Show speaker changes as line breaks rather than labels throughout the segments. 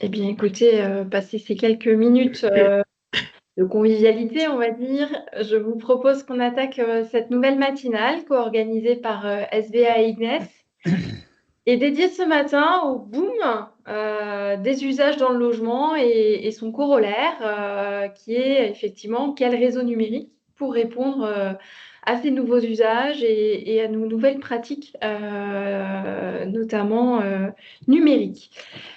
Eh bien, écoutez, passer ces quelques minutes de convivialité, on va dire, je vous propose qu'on attaque cette nouvelle matinale co-organisée par SBA Ignes et dédiée ce matin au boom des usages dans le logement et son corollaire, qui est effectivement quel réseau numérique pour répondre à ces nouveaux usages et à nos nouvelles pratiques, notamment numériques.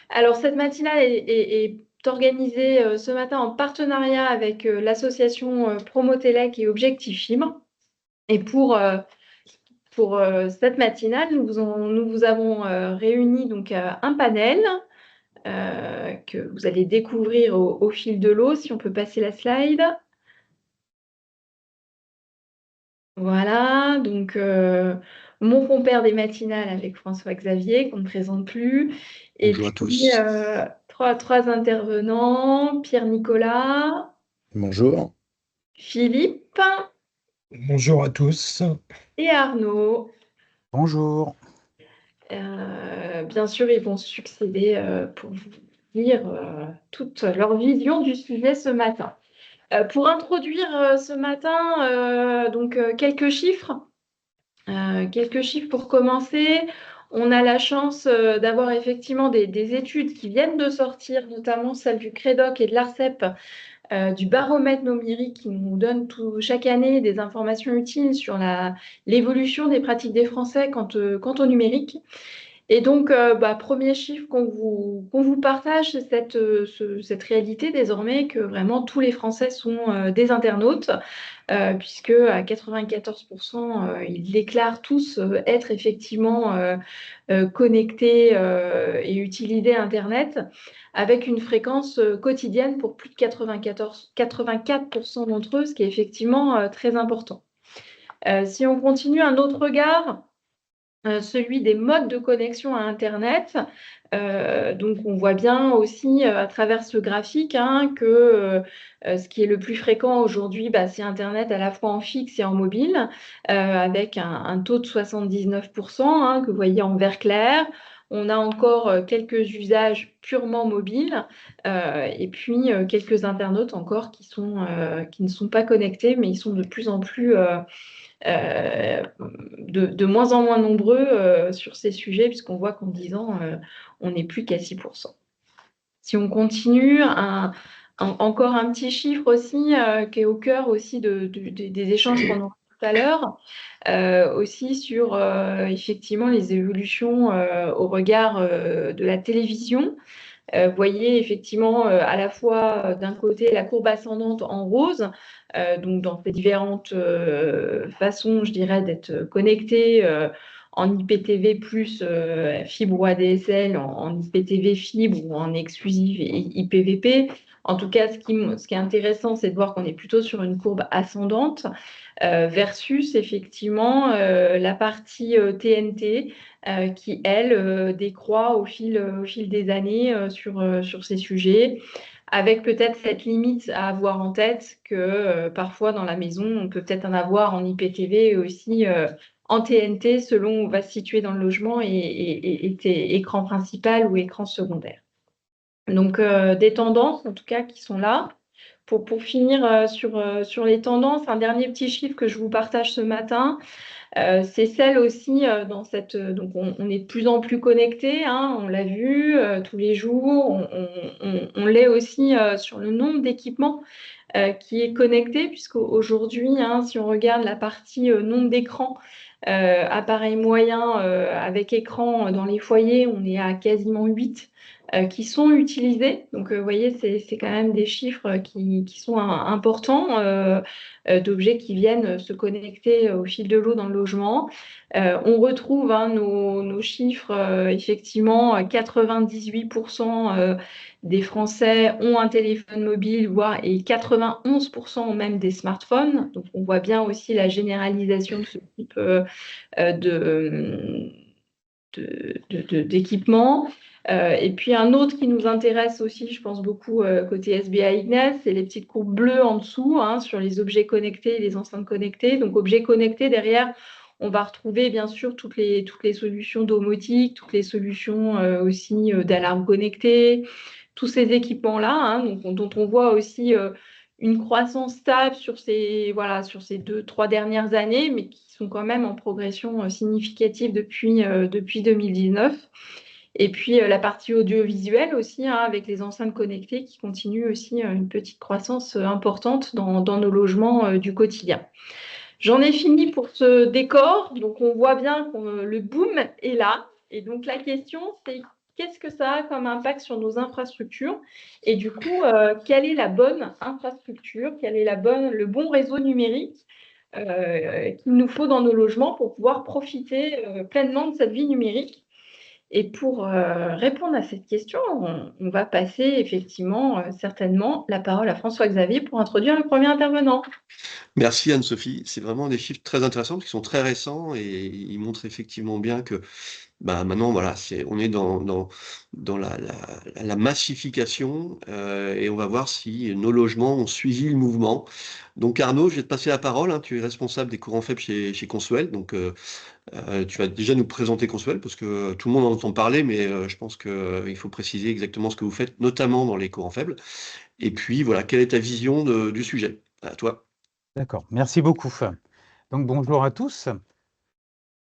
Alors, cette matinale est organisée ce matin en partenariat avec l'association Promotelec et Objectif Fibre. Et pour cette matinale, nous vous avons réuni donc un panel que vous allez découvrir au fil de l'eau. Si on peut passer la slide. Voilà, donc mon compère des matinales avec François Xavier, qu'on ne présente plus. Et
Bonjour à
puis
tous.
trois intervenants, Pierre-Nicolas,
Bonjour.
Philippe
Bonjour à tous.
et Arnaud.
Bonjour.
Bien sûr, ils vont succéder pour vous dire toute leur vision du sujet ce matin. Pour introduire ce matin, quelques chiffres. Quelques chiffres pour commencer. On a la chance d'avoir effectivement des études qui viennent de sortir, notamment celle du CREDOC et de l'ARCEP, du baromètre numérique qui nous donne chaque année des informations utiles sur l'évolution des pratiques des Français quant au numérique. Et donc, premier chiffre qu'on vous partage, c'est cette réalité désormais que vraiment tous les Français sont des internautes, puisque à 94%, ils déclarent tous être effectivement connectés et utiliser Internet avec une fréquence quotidienne pour plus de 84% d'entre eux, ce qui est effectivement très important. Si on continue un autre regard, celui des modes de connexion à Internet. Donc, on voit bien aussi à travers ce graphique que ce qui est le plus fréquent aujourd'hui, c'est Internet à la fois en fixe et en mobile, avec un taux de 79%, que vous voyez en vert clair. On a encore quelques usages purement mobiles et puis quelques internautes encore qui ne sont pas connectés, mais ils sont de plus en plus de moins en moins nombreux sur ces sujets, puisqu'on voit qu'en 10 ans, on n'est plus qu'à 6%. Si on continue, encore un petit chiffre aussi qui est au cœur aussi des échanges qu'on aura tout à l'heure, aussi sur effectivement les évolutions au regard de la télévision. Vous voyez effectivement à la fois d'un côté la courbe ascendante en rose, donc dans ces différentes façons, je dirais, d'être connecté en IPTV plus fibre ou ADSL, en IPTV fibre ou en exclusive et IPVP. En tout cas, ce qui est intéressant, c'est de voir qu'on est plutôt sur une courbe ascendante versus effectivement la partie TNT qui, elle, décroît au fil des années sur ces sujets, avec peut-être cette limite à avoir en tête que parfois dans la maison, on peut peut-être en avoir en IPTV et aussi en TNT selon où on va se situer dans le logement et écran principal ou écran secondaire. Donc, des tendances, en tout cas, qui sont là. Pour finir sur les tendances, un dernier petit chiffre que je vous partage ce matin, c'est celle aussi dans cette. Donc, on est de plus en plus connectés, on l'a vu tous les jours. On l'est aussi sur le nombre d'équipements qui est connecté, puisqu'aujourd'hui, si on regarde la partie nombre d'écrans, appareils moyens avec écran dans les foyers, on est à quasiment 8 qui sont utilisés. Donc, vous voyez, c'est quand même des chiffres qui sont importants d'objets qui viennent se connecter au fil de l'eau dans le logement. On retrouve nos chiffres, effectivement, 98% des Français ont un téléphone mobile, voire et 91% ont même des smartphones. Donc, on voit bien aussi la généralisation de ce type d'équipement. Et puis un autre qui nous intéresse aussi, je pense beaucoup côté SBA Ignace, c'est les petites courbes bleues en dessous sur les objets connectés et les enceintes connectées. Donc objets connectés, derrière, on va retrouver bien sûr toutes les solutions domotiques, toutes les solutions aussi d'alarmes connectées, tous ces équipements-là, hein, dont on voit aussi une croissance stable sur ces 2-3 dernières années, mais qui sont quand même en progression significative depuis 2019. Et puis la partie audiovisuelle aussi, hein, avec les enceintes connectées qui continuent aussi une petite croissance importante dans nos logements du quotidien. J'en ai fini pour ce décor. Donc, on voit bien que le boom est là. Et donc, la question, c'est qu'est-ce que ça a comme impact sur nos infrastructures? Et du coup, quelle est la bonne infrastructure? Quel est le bon réseau numérique qu'il nous faut dans nos logements pour pouvoir profiter pleinement de cette vie numérique? Et pour répondre à cette question, on va passer effectivement certainement la parole à François-Xavier pour introduire le premier intervenant.
Merci Anne-Sophie. C'est vraiment des chiffres très intéressants qui sont très récents et ils montrent effectivement bien que maintenant, voilà, on est dans la massification et on va voir si nos logements ont suivi le mouvement. Donc Arnaud, je vais te passer la parole, hein. Tu es responsable des courants faibles chez Consuel. Donc tu vas déjà nous présenter Consuel parce que tout le monde en entend parler, mais je pense qu'il faut préciser exactement ce que vous faites, notamment dans les courants faibles. Et puis voilà, quelle est ta vision du sujet? À toi.
D'accord, merci beaucoup. Donc bonjour à tous.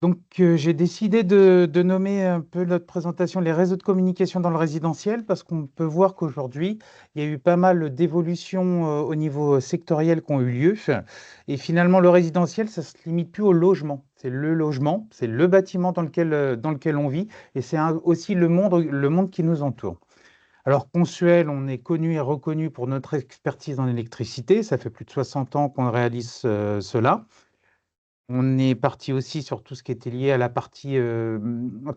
Donc j'ai décidé de nommer un peu notre présentation les réseaux de communication dans le résidentiel parce qu'on peut voir qu'aujourd'hui, il y a eu pas mal d'évolutions au niveau sectoriel qui ont eu lieu. Et finalement, le résidentiel, ça ne se limite plus au logement. C'est le logement, c'est le bâtiment dans lequel on vit et c'est aussi le monde qui nous entoure. Alors, Consuel, on est connu et reconnu pour notre expertise en électricité. Ça fait plus de 60 ans qu'on réalise cela. On est parti aussi sur tout ce qui était lié à la partie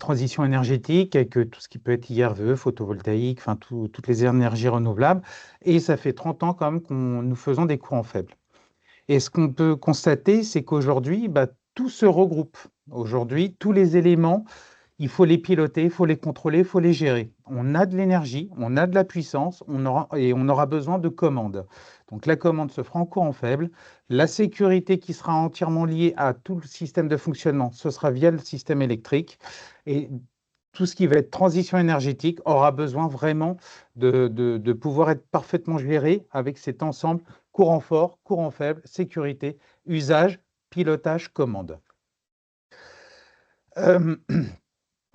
transition énergétique, avec tout ce qui peut être IRVE, photovoltaïque, enfin toutes les énergies renouvelables. Et ça fait 30 ans quand même nous faisons des courants faibles. Et ce qu'on peut constater, c'est qu'aujourd'hui, tout se regroupe. Aujourd'hui, tous les éléments, il faut les piloter, il faut les contrôler, il faut les gérer. On a de l'énergie, on a de la puissance, on aura besoin de commandes. Donc la commande se fera en courant faible. La sécurité qui sera entièrement liée à tout le système de fonctionnement, ce sera via le système électrique. Et tout ce qui va être transition énergétique aura besoin vraiment de pouvoir être parfaitement géré avec cet ensemble courant fort, courant faible, sécurité, usage, pilotage, commande.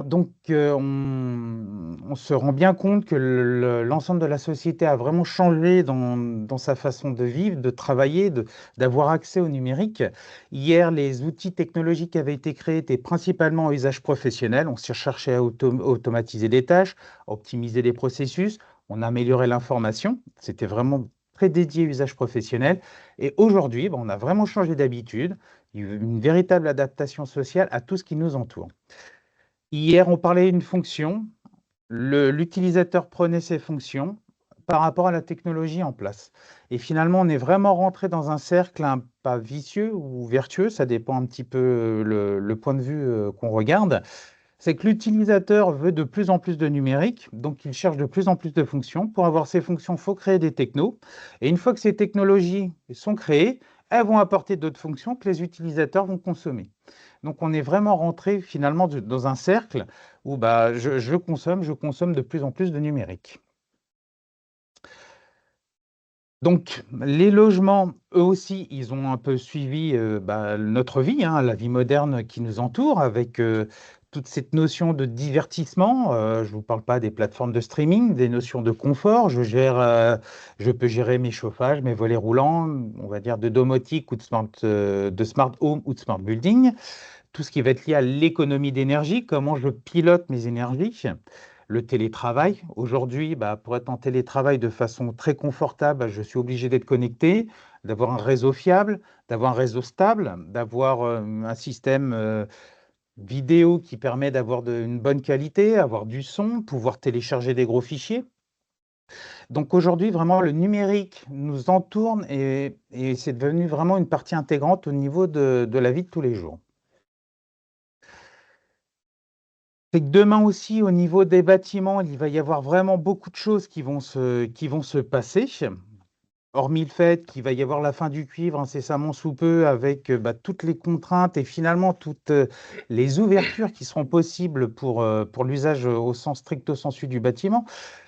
Donc, on se rend bien compte que l'ensemble de la société a vraiment changé dans sa façon de vivre, de travailler, d'avoir accès au numérique. Hier, les outils technologiques qui avaient été créés étaient principalement à usage professionnel. On s'est cherché à automatiser des tâches, à optimiser les processus, on a amélioré l'information. C'était vraiment très dédié à usage professionnel. Et aujourd'hui, on a vraiment changé d'habitude, une véritable adaptation sociale à tout ce qui nous entoure. Hier, on parlait d'une fonction. L'utilisateur prenait ses fonctions par rapport à la technologie en place. Et finalement, on est vraiment rentré dans un cercle, pas vicieux ou vertueux, ça dépend un petit peu le point de vue qu'on regarde. C'est que l'utilisateur veut de plus en plus de numérique, donc il cherche de plus en plus de fonctions. Pour avoir ces fonctions, il faut créer des technos. Et une fois que ces technologies sont créées, elles vont apporter d'autres fonctions que les utilisateurs vont consommer. Donc, on est vraiment rentré finalement dans un cercle où je consomme de plus en plus de numérique. Donc, les logements, eux aussi, ils ont un peu suivi notre vie, la vie moderne qui nous entoure, avec toute cette notion de divertissement. Je ne vous parle pas des plateformes de streaming, des notions de confort. Je peux gérer mes chauffages, mes volets roulants, on va dire de domotique ou de smart home ou de smart building. Tout ce qui va être lié à l'économie d'énergie, comment je pilote mes énergies, le télétravail. Aujourd'hui, pour être en télétravail de façon très confortable, je suis obligé d'être connecté, d'avoir un réseau fiable, d'avoir un réseau stable, d'avoir un système vidéo qui permet d'avoir une bonne qualité, avoir du son, pouvoir télécharger des gros fichiers. Donc aujourd'hui, vraiment, le numérique nous entoure et c'est devenu vraiment une partie intégrante au niveau de la vie de tous les jours. C'est que demain aussi, au niveau des bâtiments, il va y avoir vraiment beaucoup de choses qui vont se passer. hormis le fait qu'il va y avoir la fin du cuivre incessamment sous peu avec toutes les contraintes et finalement toutes les ouvertures qui seront possibles pour l'usage au sens stricto sensu du bâtiment,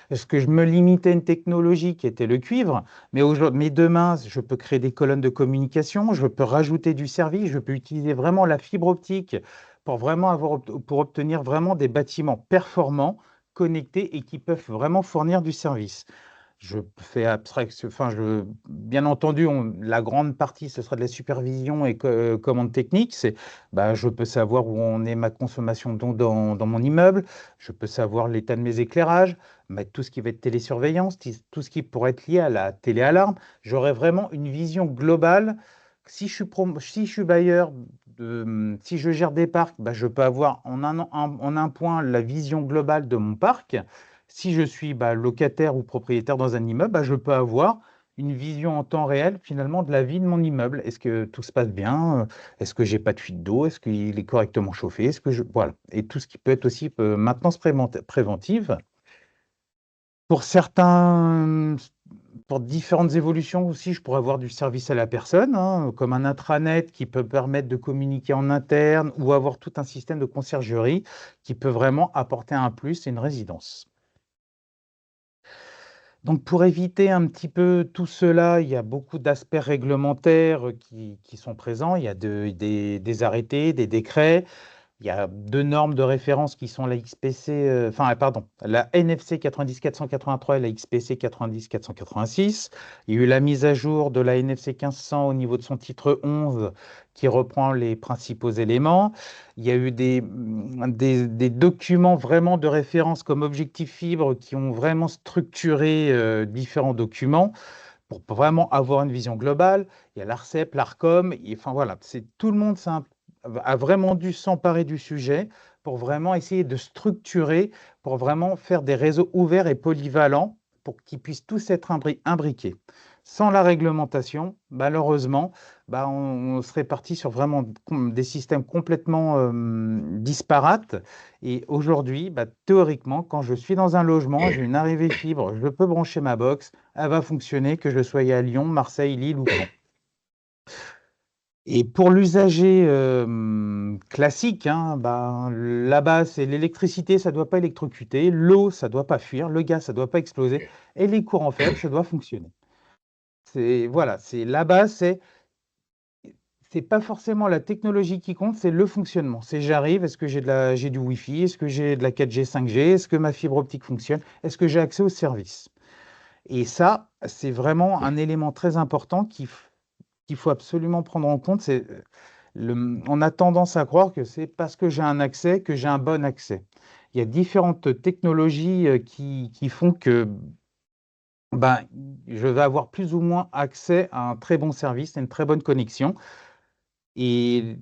parce que je me limitais à une technologie qui était le cuivre, mais demain, je peux créer des colonnes de communication, je peux rajouter du service, je peux utiliser vraiment la fibre optique pour vraiment pour obtenir vraiment des bâtiments performants, connectés et qui peuvent vraiment fournir du service. Je fais abstraction, enfin, bien entendu, la grande partie, ce sera de la supervision et commande technique. Je peux savoir où en est ma consommation d'eau dans mon immeuble. Je peux savoir l'état de mes éclairages, tout ce qui va être télésurveillance, tout ce qui pourrait être lié à la téléalarme. J'aurai vraiment une vision globale. Si je suis bailleur, si je gère des parcs, je peux avoir en un point la vision globale de mon parc. Si je suis locataire ou propriétaire dans un immeuble, je peux avoir une vision en temps réel finalement de la vie de mon immeuble. Est-ce que tout se passe bien? Est-ce que j'ai pas de fuite d'eau? Est-ce qu'il est correctement chauffé? Voilà. Et tout ce qui peut être aussi maintenance préventive. Pour certains, pour différentes évolutions aussi, je pourrais avoir du service à la personne, hein, comme un intranet qui peut permettre de communiquer en interne ou avoir tout un système de conciergerie qui peut vraiment apporter un plus et une résidence. Donc, pour éviter un petit peu tout cela, il y a beaucoup d'aspects réglementaires qui sont présents. Il y a des arrêtés, des décrets. Il y a deux normes de référence qui sont la XPC, la NFC 90483 et la XPC 90486. Il y a eu la mise à jour de la NFC 1500 au niveau de son titre 11 qui reprend les principaux éléments. Il y a eu des documents vraiment de référence comme Objectif Fibre qui ont vraiment structuré différents documents pour vraiment avoir une vision globale. Il y a l'ARCEP, l'ARCOM, enfin voilà, tout le monde a vraiment dû s'emparer du sujet pour vraiment essayer de structurer, pour vraiment faire des réseaux ouverts et polyvalents pour qu'ils puissent tous être imbriqués. Sans la réglementation, malheureusement, on serait parti sur vraiment des systèmes complètement disparates. Et aujourd'hui, théoriquement, quand je suis dans un logement, j'ai une arrivée fibre, je peux brancher ma box, elle va fonctionner, que je sois à Lyon, Marseille, Lille ou Caen. Et pour l'usager classique, hein, là-bas, c'est l'électricité, ça ne doit pas électrocuter, l'eau, ça ne doit pas fuir, le gaz, ça ne doit pas exploser, et les courants faibles, ça doit fonctionner. Voilà, là-bas, c'est pas forcément la technologie qui compte, c'est le fonctionnement. C'est j'arrive, est-ce que j'ai du Wi-Fi, est-ce que j'ai de la 4G, 5G, est-ce que ma fibre optique fonctionne, est-ce que j'ai accès au service? Et ça, c'est vraiment un élément très important qu'il faut absolument prendre en compte. On a tendance à croire que c'est parce que j'ai un accès que j'ai un bon accès. Il y a différentes technologies qui font que je vais avoir plus ou moins accès à un très bon service, à une très bonne connexion. Et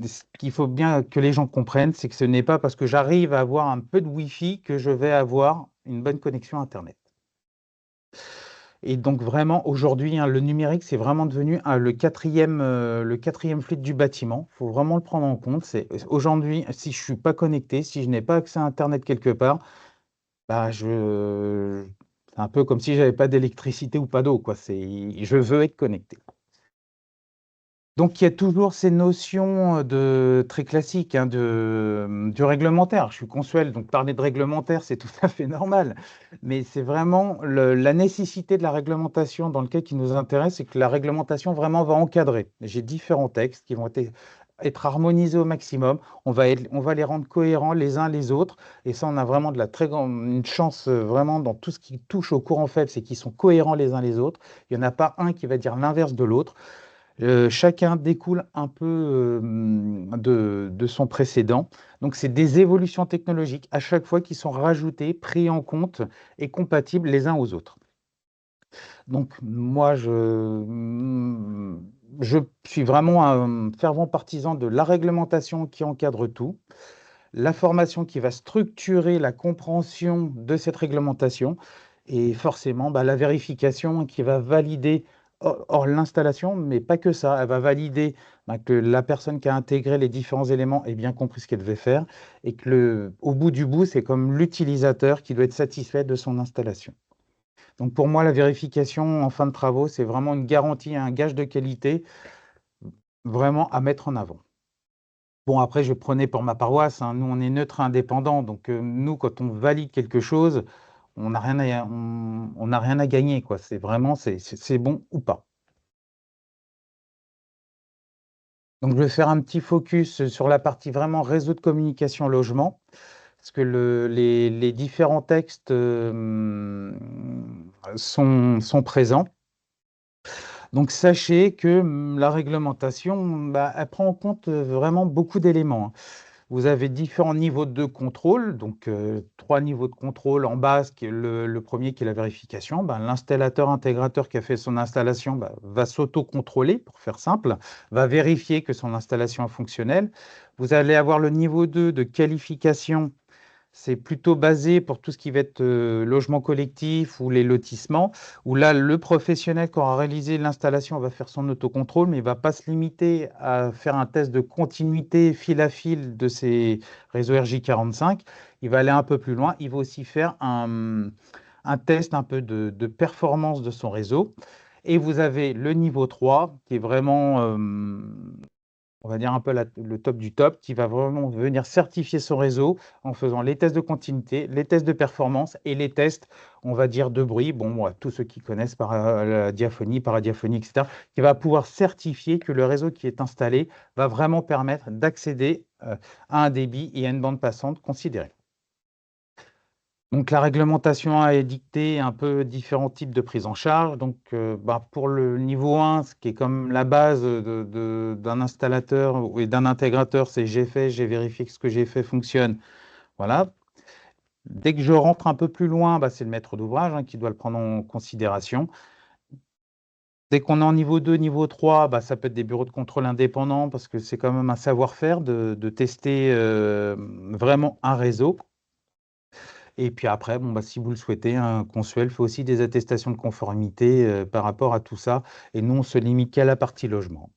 ce qu'il faut bien que les gens comprennent, c'est que ce n'est pas parce que j'arrive à avoir un peu de Wi-Fi que je vais avoir une bonne connexion Internet. Et donc vraiment, aujourd'hui, le numérique, c'est vraiment devenu le quatrième fluide du bâtiment. Il faut vraiment le prendre en compte. Aujourd'hui, si je ne suis pas connecté, si je n'ai pas accès à Internet quelque part, c'est un peu comme si je n'avais pas d'électricité ou pas d'eau, quoi. Je veux être connecté. Donc, il y a toujours ces notions très classiques du réglementaire. Je suis consuel, donc parler de réglementaire, c'est tout à fait normal. Mais c'est vraiment la nécessité de la réglementation dans le cas qui nous intéresse, c'est que la réglementation vraiment va encadrer. J'ai différents textes qui vont être harmonisés au maximum. On va les rendre cohérents les uns les autres. Et ça, on a vraiment une chance vraiment dans tout ce qui touche au courant faible, c'est qu'ils sont cohérents les uns les autres. Il n'y en a pas un qui va dire l'inverse de l'autre. Chacun découle un peu de son précédent. Donc, c'est des évolutions technologiques à chaque fois qui sont rajoutées, pris en compte et compatibles les uns aux autres. Donc, moi, je suis vraiment un fervent partisan de la réglementation qui encadre tout, la formation qui va structurer la compréhension de cette réglementation et forcément la vérification qui va valider l'installation, mais pas que ça, elle va valider que la personne qui a intégré les différents éléments ait bien compris ce qu'elle devait faire et que au bout du bout, c'est comme l'utilisateur qui doit être satisfait de son installation. Donc pour moi, la vérification en fin de travaux, c'est vraiment une garantie, un gage de qualité vraiment à mettre en avant. Bon, après, je prenais pour ma paroisse, hein. Nous, on est neutre et indépendant. Donc, nous, quand on valide quelque chose, on n'a rien on n'a rien à gagner, quoi. C'est vraiment, c'est bon ou pas. Donc, je vais faire un petit focus sur la partie vraiment réseau de communication logement, parce que les différents textes sont présents. Donc, sachez que la réglementation, bah, elle prend en compte vraiment beaucoup d'éléments, hein. Vous avez différents niveaux de contrôle, donc 3 niveaux de contrôle en bas, qui est le premier qui est la vérification. Ben, l'installateur intégrateur qui a fait son installation va s'auto-contrôler, pour faire simple, va vérifier que son installation est fonctionnelle. Vous allez avoir le niveau 2 de qualification. C'est plutôt basé pour tout ce qui va être logement collectif ou les lotissements, où là, le professionnel qui aura réalisé l'installation va faire son autocontrôle, mais il ne va pas se limiter à faire un test de continuité fil à fil de ces réseaux RJ45. Il va aller un peu plus loin. Il va aussi faire un test un peu de performance de son réseau. Et vous avez le niveau 3, qui est vraiment on va dire un peu le top du top, qui va vraiment venir certifier son réseau en faisant les tests de continuité, les tests de performance et les tests, on va dire, de bruit. Bon, moi, tous ceux qui connaissent par la diaphonie, paradiaphonie, etc., qui va pouvoir certifier que le réseau qui est installé va vraiment permettre d'accéder à un débit et à une bande passante considérée. Donc, la réglementation a édicté un peu différents types de prise en charge. Donc, pour le niveau 1, ce qui est comme la base d'un installateur et d'un intégrateur, c'est j'ai fait, j'ai vérifié que ce que j'ai fait fonctionne. Voilà. Dès que je rentre un peu plus loin, c'est le maître d'ouvrage, hein, qui doit le prendre en considération. Dès qu'on est en niveau 2, niveau 3, ça peut être des bureaux de contrôle indépendants parce que c'est quand même un savoir-faire de tester vraiment un réseau. Et puis après, si vous le souhaitez, un Consuel fait aussi des attestations de conformité par rapport à tout ça. Et nous, on se limite qu'à la partie logement.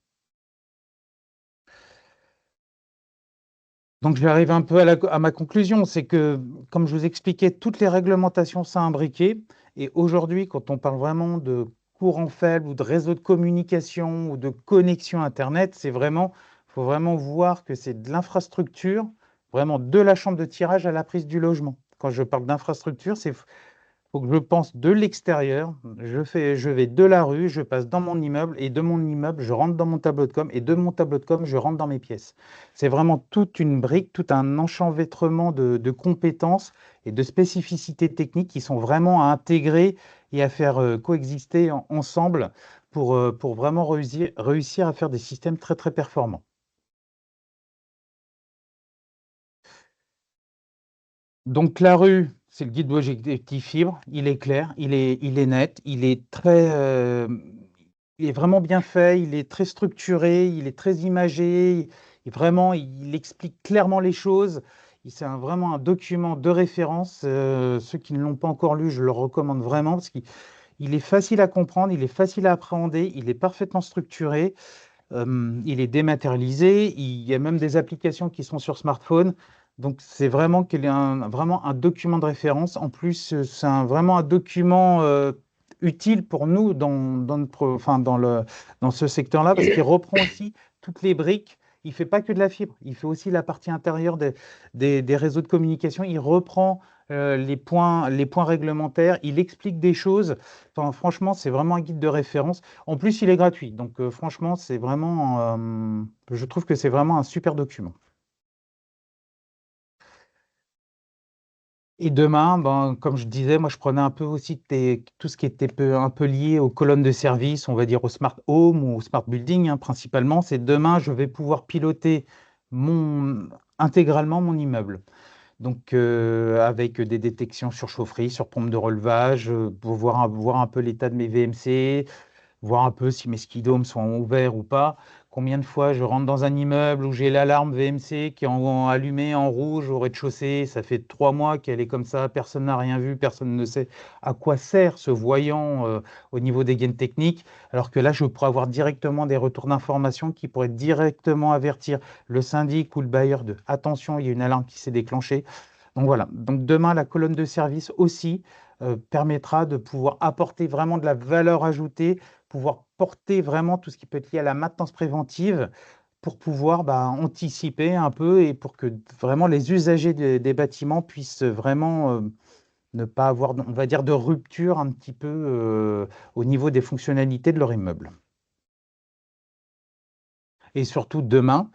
Donc, je vais arriver un peu à ma conclusion. C'est que, comme je vous expliquais, toutes les réglementations sont imbriquées. Et aujourd'hui, quand on parle vraiment de courant faible ou de réseau de communication ou de connexion Internet, faut vraiment voir que c'est de l'infrastructure, vraiment de la chambre de tirage à la prise du logement. Quand je parle d'infrastructure, c'est faut que je pense de l'extérieur, je vais de la rue, je passe dans mon immeuble et de mon immeuble, je rentre dans mon tableau de com et de mon tableau de com, je rentre dans mes pièces. C'est vraiment toute une brique, tout un enchevêtrement de compétences et de spécificités techniques qui sont vraiment à intégrer et à faire coexister ensemble pour vraiment réussir à faire des systèmes très très performants. Donc la rue, c'est le guide objectif fibre, il est clair, il est net, il est vraiment bien fait, il est très structuré, il est très imagé, vraiment, il explique clairement les choses. C'est vraiment un document de référence. Ceux qui ne l'ont pas encore lu, je le recommande vraiment parce qu'il est facile à comprendre, il est facile à appréhender, il est parfaitement structuré. Il est dématérialisé, il y a même des applications qui sont sur smartphone. Donc, c'est vraiment vraiment un document de référence. En plus, c'est vraiment un document utile pour nous dans ce secteur-là, parce qu'il reprend aussi toutes les briques. Il ne fait pas que de la fibre, il fait aussi la partie intérieure des réseaux de communication. Il reprend les points réglementaires, il explique des choses. Enfin, franchement, c'est vraiment un guide de référence. En plus, il est gratuit. Donc, franchement, je trouve que c'est vraiment un super document. Et demain, comme je disais, moi, je prenais un peu aussi tout ce qui était un peu lié aux colonnes de service, on va dire au smart home ou au smart building, hein, principalement. C'est demain, je vais pouvoir piloter intégralement mon immeuble. Donc, avec des détections sur chaufferie, sur pompe de relevage, pour voir un peu l'état de mes VMC, voir un peu si mes skidomes sont ouverts ou pas. Combien de fois je rentre dans un immeuble où j'ai l'alarme VMC qui est allumée en rouge au rez-de-chaussée. Ça fait 3 mois qu'elle est comme ça, personne n'a rien vu, personne ne sait à quoi sert ce voyant au niveau des gaines techniques. Alors que là, je pourrais avoir directement des retours d'informations qui pourraient directement avertir le syndic ou le bailleur de attention, il y a une alarme qui s'est déclenchée. Donc voilà, donc demain, la colonne de service aussi permettra de pouvoir apporter vraiment de la valeur ajoutée, pouvoir porter vraiment tout ce qui peut être lié à la maintenance préventive pour pouvoir anticiper un peu et pour que vraiment les usagers des bâtiments puissent vraiment ne pas avoir, on va dire, de rupture un petit peu au niveau des fonctionnalités de leur immeuble. Et surtout demain,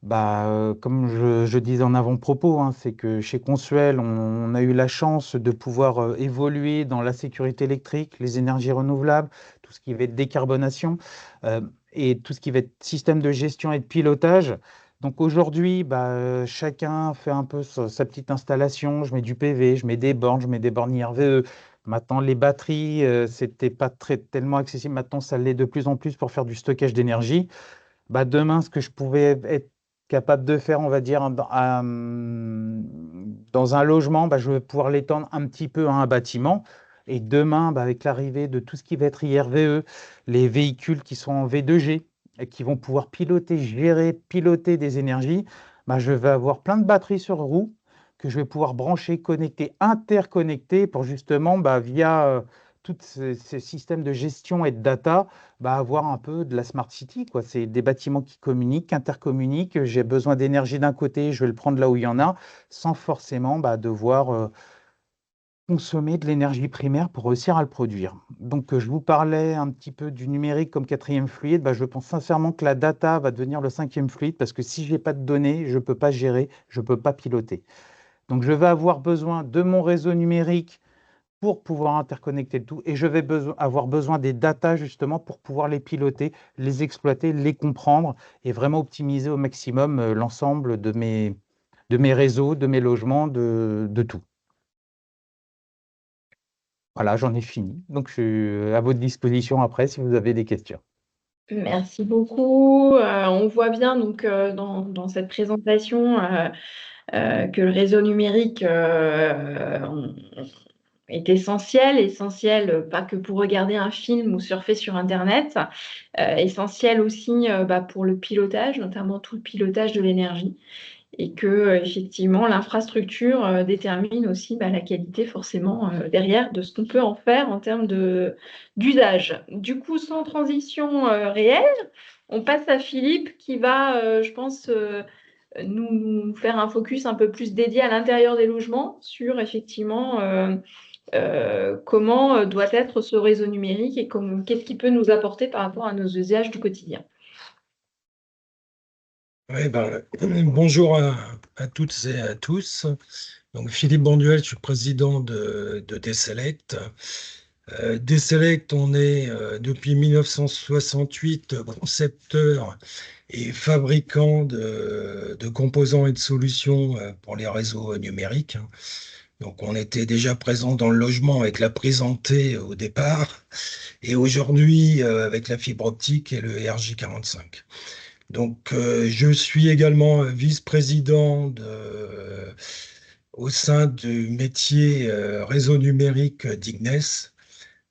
comme je disais en avant-propos, hein, c'est que chez Consuel, on a eu la chance de pouvoir évoluer dans la sécurité électrique, les énergies renouvelables, tout ce qui va être décarbonation euh, et tout ce qui va être système de gestion et de pilotage. Donc aujourd'hui, chacun fait un peu sa petite installation. Je mets du PV, je mets des bornes, je mets des bornes IRVE. Maintenant, les batteries, c'était pas tellement accessible. Maintenant, ça l'est de plus en plus pour faire du stockage d'énergie. Demain, ce que je pouvais être capable de faire, on va dire, dans un logement, je vais pouvoir l'étendre un petit peu à un bâtiment. Et demain, avec l'arrivée de tout ce qui va être IRVE, les véhicules qui sont en V2G et qui vont pouvoir piloter, gérer, piloter des énergies, je vais avoir plein de batteries sur roue que je vais pouvoir brancher, connecter, interconnecter pour justement, via tous ces systèmes de gestion et de data, avoir un peu de la smart city, quoi. C'est des bâtiments qui communiquent, qui intercommuniquent. J'ai besoin d'énergie d'un côté, je vais le prendre là où il y en a, sans forcément devoir consommer de l'énergie primaire pour réussir à le produire. Donc, je vous parlais un petit peu du numérique comme quatrième fluide. Je pense sincèrement que la data va devenir le cinquième fluide parce que si je n'ai pas de données, je ne peux pas gérer, je ne peux pas piloter. Donc, je vais avoir besoin de mon réseau numérique pour pouvoir interconnecter le tout. Et je vais avoir besoin des datas justement pour pouvoir les piloter, les exploiter, les comprendre et vraiment optimiser au maximum l'ensemble de mes réseaux, de mes logements, de tout. Voilà, j'en ai fini. Donc, je suis à votre disposition après si vous avez des questions.
Merci beaucoup. On voit bien donc dans cette présentation que le réseau numérique est essentiel, pas que pour regarder un film ou surfer sur Internet, essentiel aussi pour le pilotage, notamment tout le pilotage de l'énergie, et que effectivement l'infrastructure détermine aussi la qualité forcément derrière de ce qu'on peut en faire en termes d'usage. Du coup, sans transition réelle, on passe à Philippe qui va, je pense, nous faire un focus un peu plus dédié à l'intérieur des logements sur effectivement comment doit être ce réseau numérique et qu'est-ce qu'il peut nous apporter par rapport à nos usages du quotidien.
Ouais, bonjour à toutes et à tous. Donc, Philippe Bonduel, je suis président de Deselect. Deselect, on est depuis 1968 concepteur et fabricant de composants et de solutions pour les réseaux numériques. Donc, on était déjà présent dans le logement avec la prise en T au départ, et aujourd'hui avec la fibre optique et le RJ45. Donc, je suis également vice-président au sein du métier réseau numérique d'Ignes,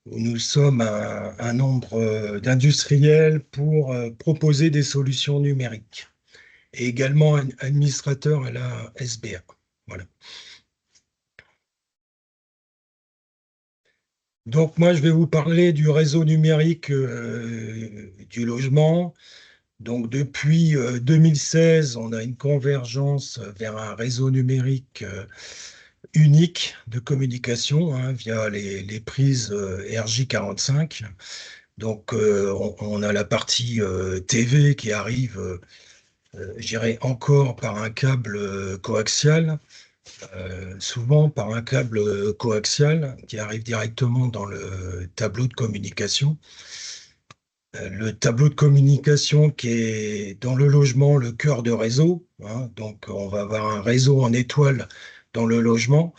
où nous sommes un nombre d'industriels pour proposer des solutions numériques, et également administrateur à la SBA. Voilà. Donc, moi, je vais vous parler du réseau numérique du logement. Donc, depuis 2016, on a une convergence vers un réseau numérique unique de communication via les prises RJ45. Donc, on a la partie TV qui arrive, je dirais, encore par un câble coaxial, souvent par un câble coaxial qui arrive directement dans le tableau de communication. Le tableau de communication qui est dans le logement, le cœur de réseau. Donc, on va avoir un réseau en étoile dans le logement.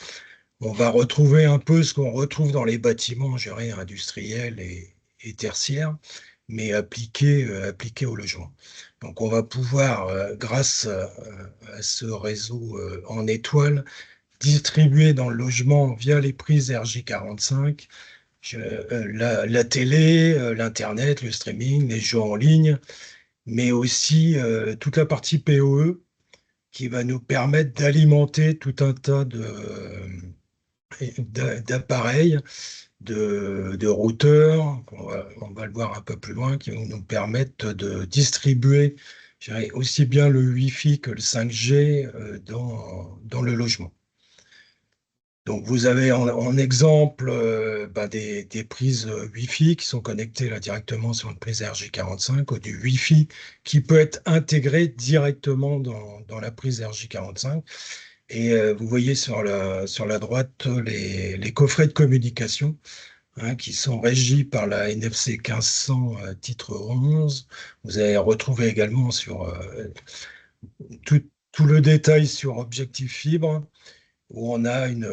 On va retrouver un peu ce qu'on retrouve dans les bâtiments, je dirais, industriels et tertiaires, mais appliqué au logement. Donc, on va pouvoir, grâce à ce réseau en étoile, distribuer dans le logement via les prises RJ45 la télé, l'Internet, le streaming, les jeux en ligne, mais aussi toute la partie PoE qui va nous permettre d'alimenter tout un tas d'appareils, de routeurs, on va le voir un peu plus loin, qui vont nous permettre de distribuer, je dirais, aussi bien le Wi-Fi que le 5G dans le logement. Donc vous avez en exemple des prises Wi-Fi qui sont connectées là, directement sur une prise RJ45 ou du Wi-Fi qui peut être intégré directement dans la prise RJ45. Et vous voyez sur la droite les coffrets de communication qui sont régis par la NFC 1500 titre 11. Vous allez retrouver également sur tout le détail sur Objectif Fibre, où on a une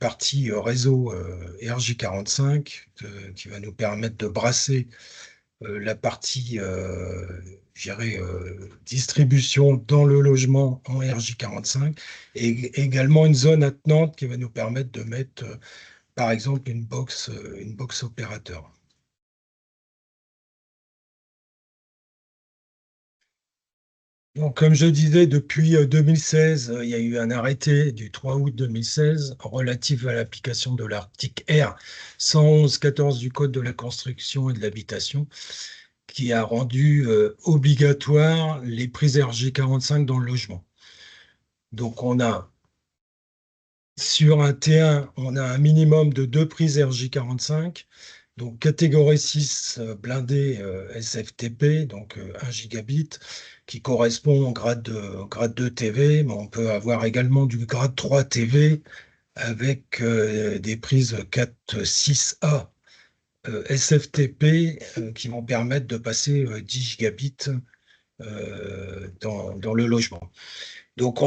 partie réseau RJ45 qui va nous permettre de brasser la partie je dirais, distribution dans le logement en RJ45 et également une zone attenante qui va nous permettre de mettre par exemple une box opérateur. Donc, comme je disais, depuis 2016, il y a eu un arrêté du 3 août 2016 relatif à l'application de l'article R 111-14 du Code de la construction et de l'habitation qui a rendu obligatoire les prises RJ45 dans le logement. Donc, sur un T1, on a un minimum de 2 prises RJ45. Donc, catégorie 6 blindé SFTP, donc 1 gigabit, qui correspond au grade 2 TV, mais on peut avoir également du grade 3 TV avec des prises 4-6A SFTP qui vont permettre de passer 10 gigabits dans le logement. Donc,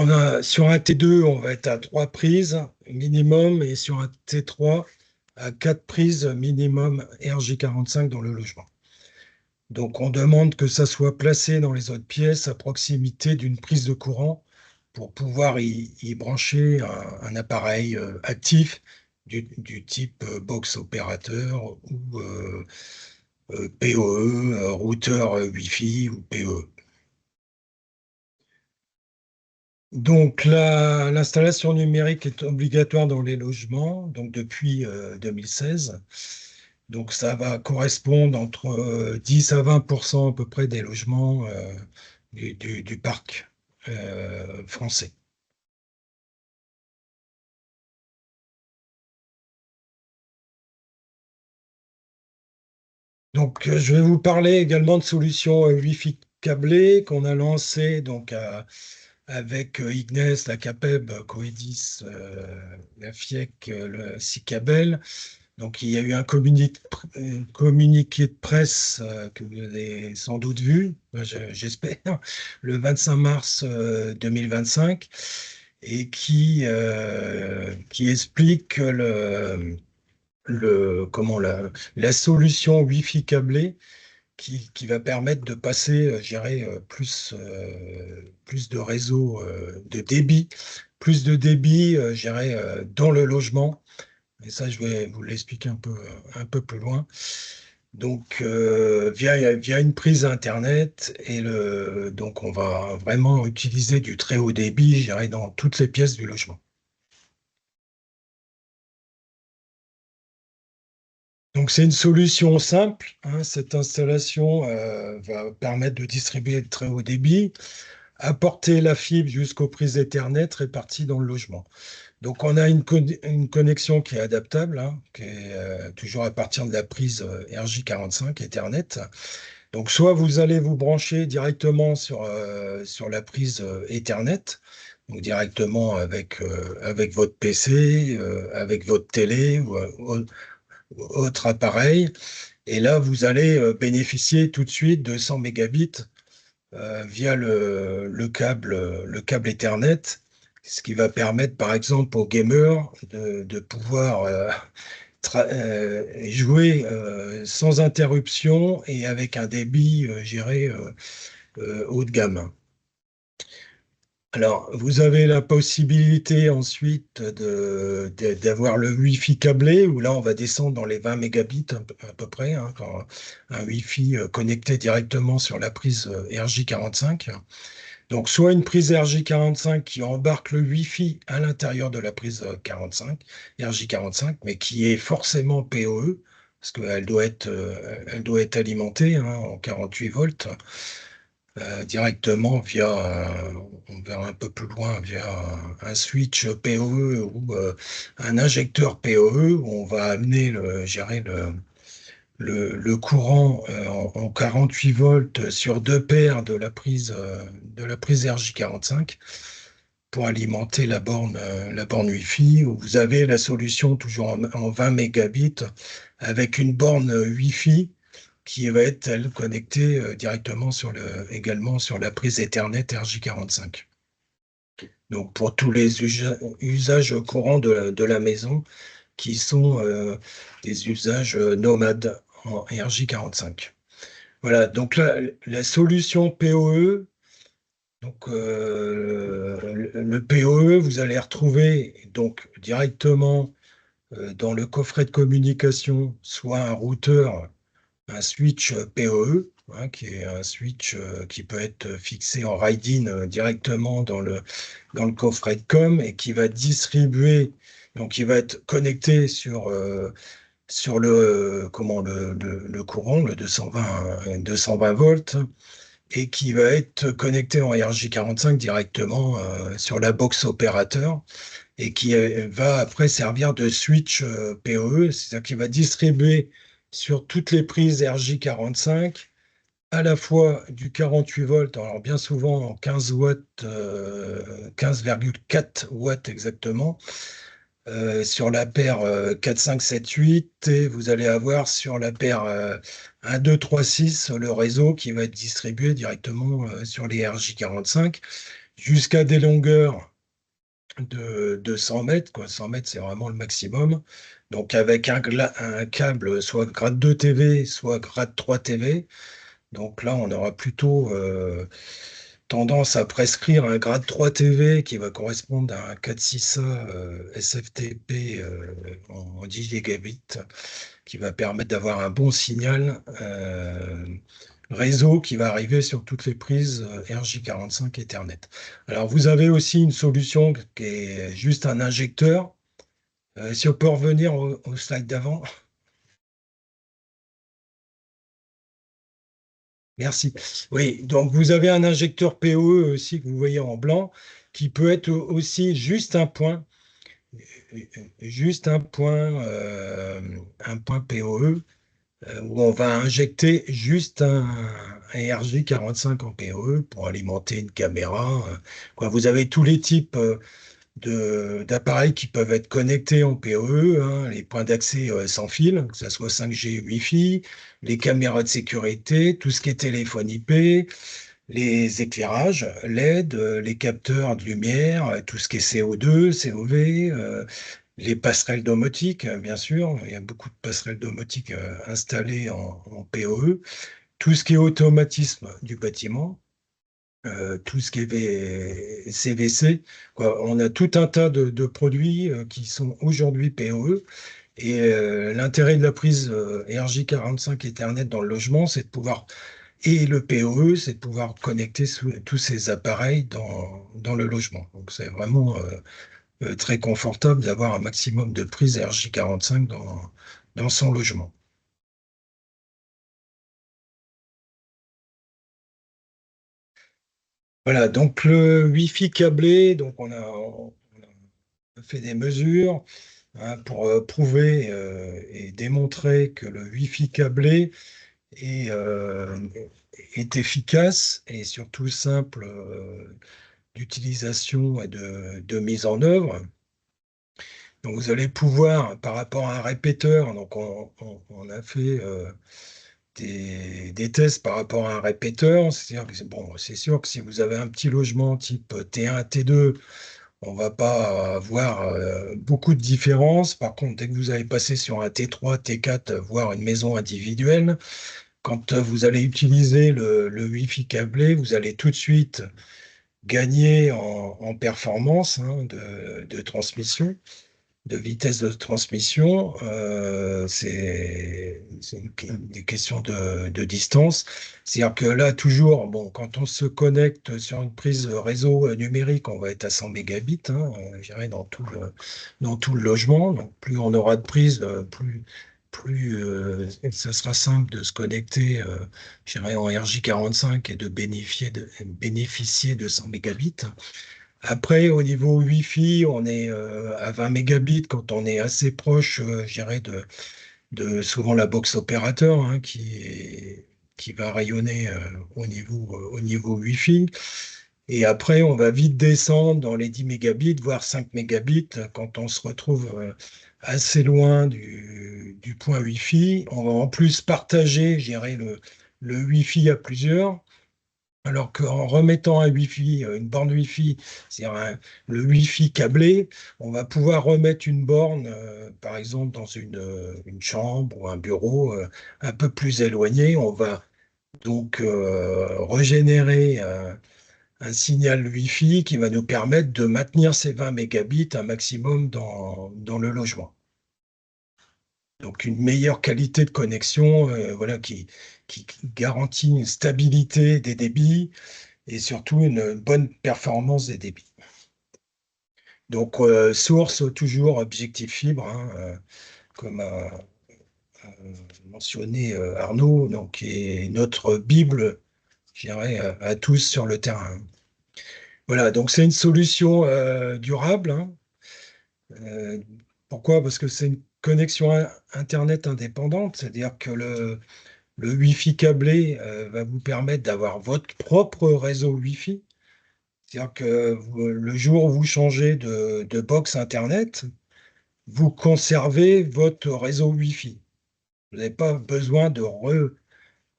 sur un T2, on va être à 3 prises minimum, et sur un T3, à 4 prises minimum RJ45 dans le logement. Donc, on demande que ça soit placé dans les autres pièces à proximité d'une prise de courant pour pouvoir y brancher un appareil actif du type box opérateur ou PoE, routeur Wi-Fi ou PoE. Donc, l'installation numérique est obligatoire dans les logements, donc depuis 2016. Donc, ça va correspondre entre 10 à 20% à peu près des logements du parc français. Donc, je vais vous parler également de solutions Wi-Fi câblées qu'on a lancées donc, avec Ignes, la CAPEB, Coedis, la FIEC, le CICABEL. Donc, il y a eu un communiqué de presse que vous avez sans doute vu, j'espère, le 25 mars 2025, et qui explique que la solution Wi-Fi câblée qui va permettre de passer, je dirais, plus de réseau de débit, plus de débit, je dirais, dans le logement. Et ça, je vais vous l'expliquer un peu plus loin. Donc, via une prise Internet, donc on va vraiment utiliser du très haut débit, je dirais, dans toutes les pièces du logement. Donc, c'est une solution simple. Cette installation va permettre de distribuer le très haut débit, apporter la fibre jusqu'aux prises Ethernet réparties dans le logement. Donc, on a une connexion qui est adaptable, qui est toujours à partir de la prise RJ45 Ethernet. Donc, soit vous allez vous brancher directement sur la prise Ethernet, donc directement avec votre PC, avec votre télé ou autre appareil. Et là, vous allez bénéficier tout de suite de 100 mégabits via le câble Ethernet, ce qui va permettre, par exemple, aux gamers de pouvoir jouer sans interruption et avec un débit, géré haut de gamme. Alors, vous avez la possibilité ensuite d'avoir le Wi-Fi câblé, où là, on va descendre dans les 20 mégabits à peu près, un Wi-Fi connecté directement sur la prise RJ45. Donc, soit une prise RJ45 qui embarque le Wi-Fi à l'intérieur de la prise 45, RJ45, mais qui est forcément PoE, parce qu'elle elle doit être alimentée hein, en 48 volts directement via, on verra un peu plus loin, via un switch PoE ou un injecteur PoE où on va amener gérer le courant en 48 volts sur deux paires de la prise RJ45 pour alimenter la borne Wi-Fi, où vous avez la solution toujours en 20 mégabits avec une borne Wi-Fi qui va être, elle, connectée directement également sur la prise Ethernet RJ45. Donc, pour tous les usages courants de la maison, qui sont des usages nomades en RJ45. Voilà, donc la solution PoE, donc le PoE, vous allez retrouver donc directement dans le coffret de communication, soit un routeur, un switch PoE, hein, qui est un switch qui peut être fixé en RIDE-IN directement dans le coffret de com et qui va distribuer, donc qui va être connecté sur le courant, le 220 volts, et qui va être connecté en RJ45 directement sur la box opérateur et qui va après servir de switch PoE, c'est-à-dire qu'il va distribuer sur toutes les prises RJ45 à la fois du 48 volts, alors bien souvent en 15 watts, 15,4 watts exactement, sur la paire 4, 5, 7, 8, et vous allez avoir sur la paire 1, 2, 3, 6 le réseau qui va être distribué directement sur les RJ45 jusqu'à des longueurs de 100 mètres, quoi. 100 mètres, c'est vraiment le maximum. Donc avec un câble soit grade 2 TV, soit grade 3 TV. Donc là, on aura plutôt tendance à prescrire un grade 3 TV qui va correspondre à un 4.6A SFTP en 10 gigabits, qui va permettre d'avoir un bon signal réseau qui va arriver sur toutes les prises RJ45 Ethernet. Alors, vous avez aussi une solution qui est juste un injecteur. Si on peut revenir au slide d'avant. Merci. Oui, donc vous avez un injecteur PoE aussi que vous voyez en blanc, qui peut être aussi un point PoE où on va injecter juste un RJ45 en PoE pour alimenter une caméra. Quoi, vous avez tous les types d'appareils qui peuvent être connectés en PoE, hein, les points d'accès sans fil, que ce soit 5G, Wi-Fi, les caméras de sécurité, tout ce qui est téléphone IP, les éclairages LED, les capteurs de lumière, tout ce qui est CO2, COV, les passerelles domotiques, bien sûr, il y a beaucoup de passerelles domotiques installées en PoE, tout ce qui est automatisme du bâtiment, tout ce qui est CVC, quoi. On a tout un tas de produits qui sont aujourd'hui PoE. Et l'intérêt de la prise RJ45 Ethernet dans le logement, c'est de pouvoir, et le PoE, c'est de pouvoir connecter tous ces appareils dans le logement. Donc c'est vraiment très confortable d'avoir un maximum de prises RJ45 dans son logement. Voilà, donc le Wi-Fi câblé, donc on a fait des mesures hein, pour prouver et démontrer que le Wi-Fi câblé est efficace et surtout simple d'utilisation et de mise en œuvre. Donc vous allez pouvoir, par rapport à un répéteur, donc on a fait des tests par rapport à un répéteur. C'est-à-dire que c'est sûr que si vous avez un petit logement type T1, T2, on ne va pas avoir beaucoup de différences. Par contre, dès que vous allez passer sur un T3, T4, voire une maison individuelle, quand vous allez utiliser le Wi-Fi câblé, vous allez tout de suite gagner en performance hein, de transmission. de vitesse de transmission, c'est des questions de distance. C'est-à-dire que là, toujours, bon, quand on se connecte sur une prise réseau numérique, on va être à 100 mégabits, hein, je dirais, dans tout le logement. Donc, plus on aura de prise, plus ça sera simple de se connecter, je dirais, en RJ45 et de bénéficier de 100 mégabits. Après, au niveau Wi-Fi, on est à 20 mégabits quand on est assez proche, je dirais, de souvent la box opérateur, hein, qui va rayonner au niveau Wi-Fi. Et après, on va vite descendre dans les 10 mégabits, voire 5 mégabits, quand on se retrouve assez loin du point Wi-Fi. On va en plus partager, je dirais, le Wi-Fi à plusieurs. Alors qu'en remettant un Wi-Fi, une borne Wi-Fi, c'est-à-dire le Wi-Fi câblé, on va pouvoir remettre une borne, par exemple, dans une chambre ou un bureau un peu plus éloigné. On va donc régénérer un signal Wi-Fi qui va nous permettre de maintenir ces 20 mégabits un maximum dans le logement. Donc une meilleure qualité de connexion, voilà, qui garantit une stabilité des débits et surtout une bonne performance des débits. Donc, source toujours Objectif Fibre, hein, comme a mentionné Arnaud, donc, qui est notre Bible, je dirais, à tous sur le terrain. Voilà, donc c'est une solution durable, hein. Euh, Pourquoi? Parce que c'est une connexion Internet indépendante, c'est-à-dire que le Wi-Fi câblé va vous permettre d'avoir votre propre réseau Wi-Fi. C'est-à-dire que le jour où vous changez de box Internet, vous conservez votre réseau Wi-Fi. Vous n'avez pas besoin de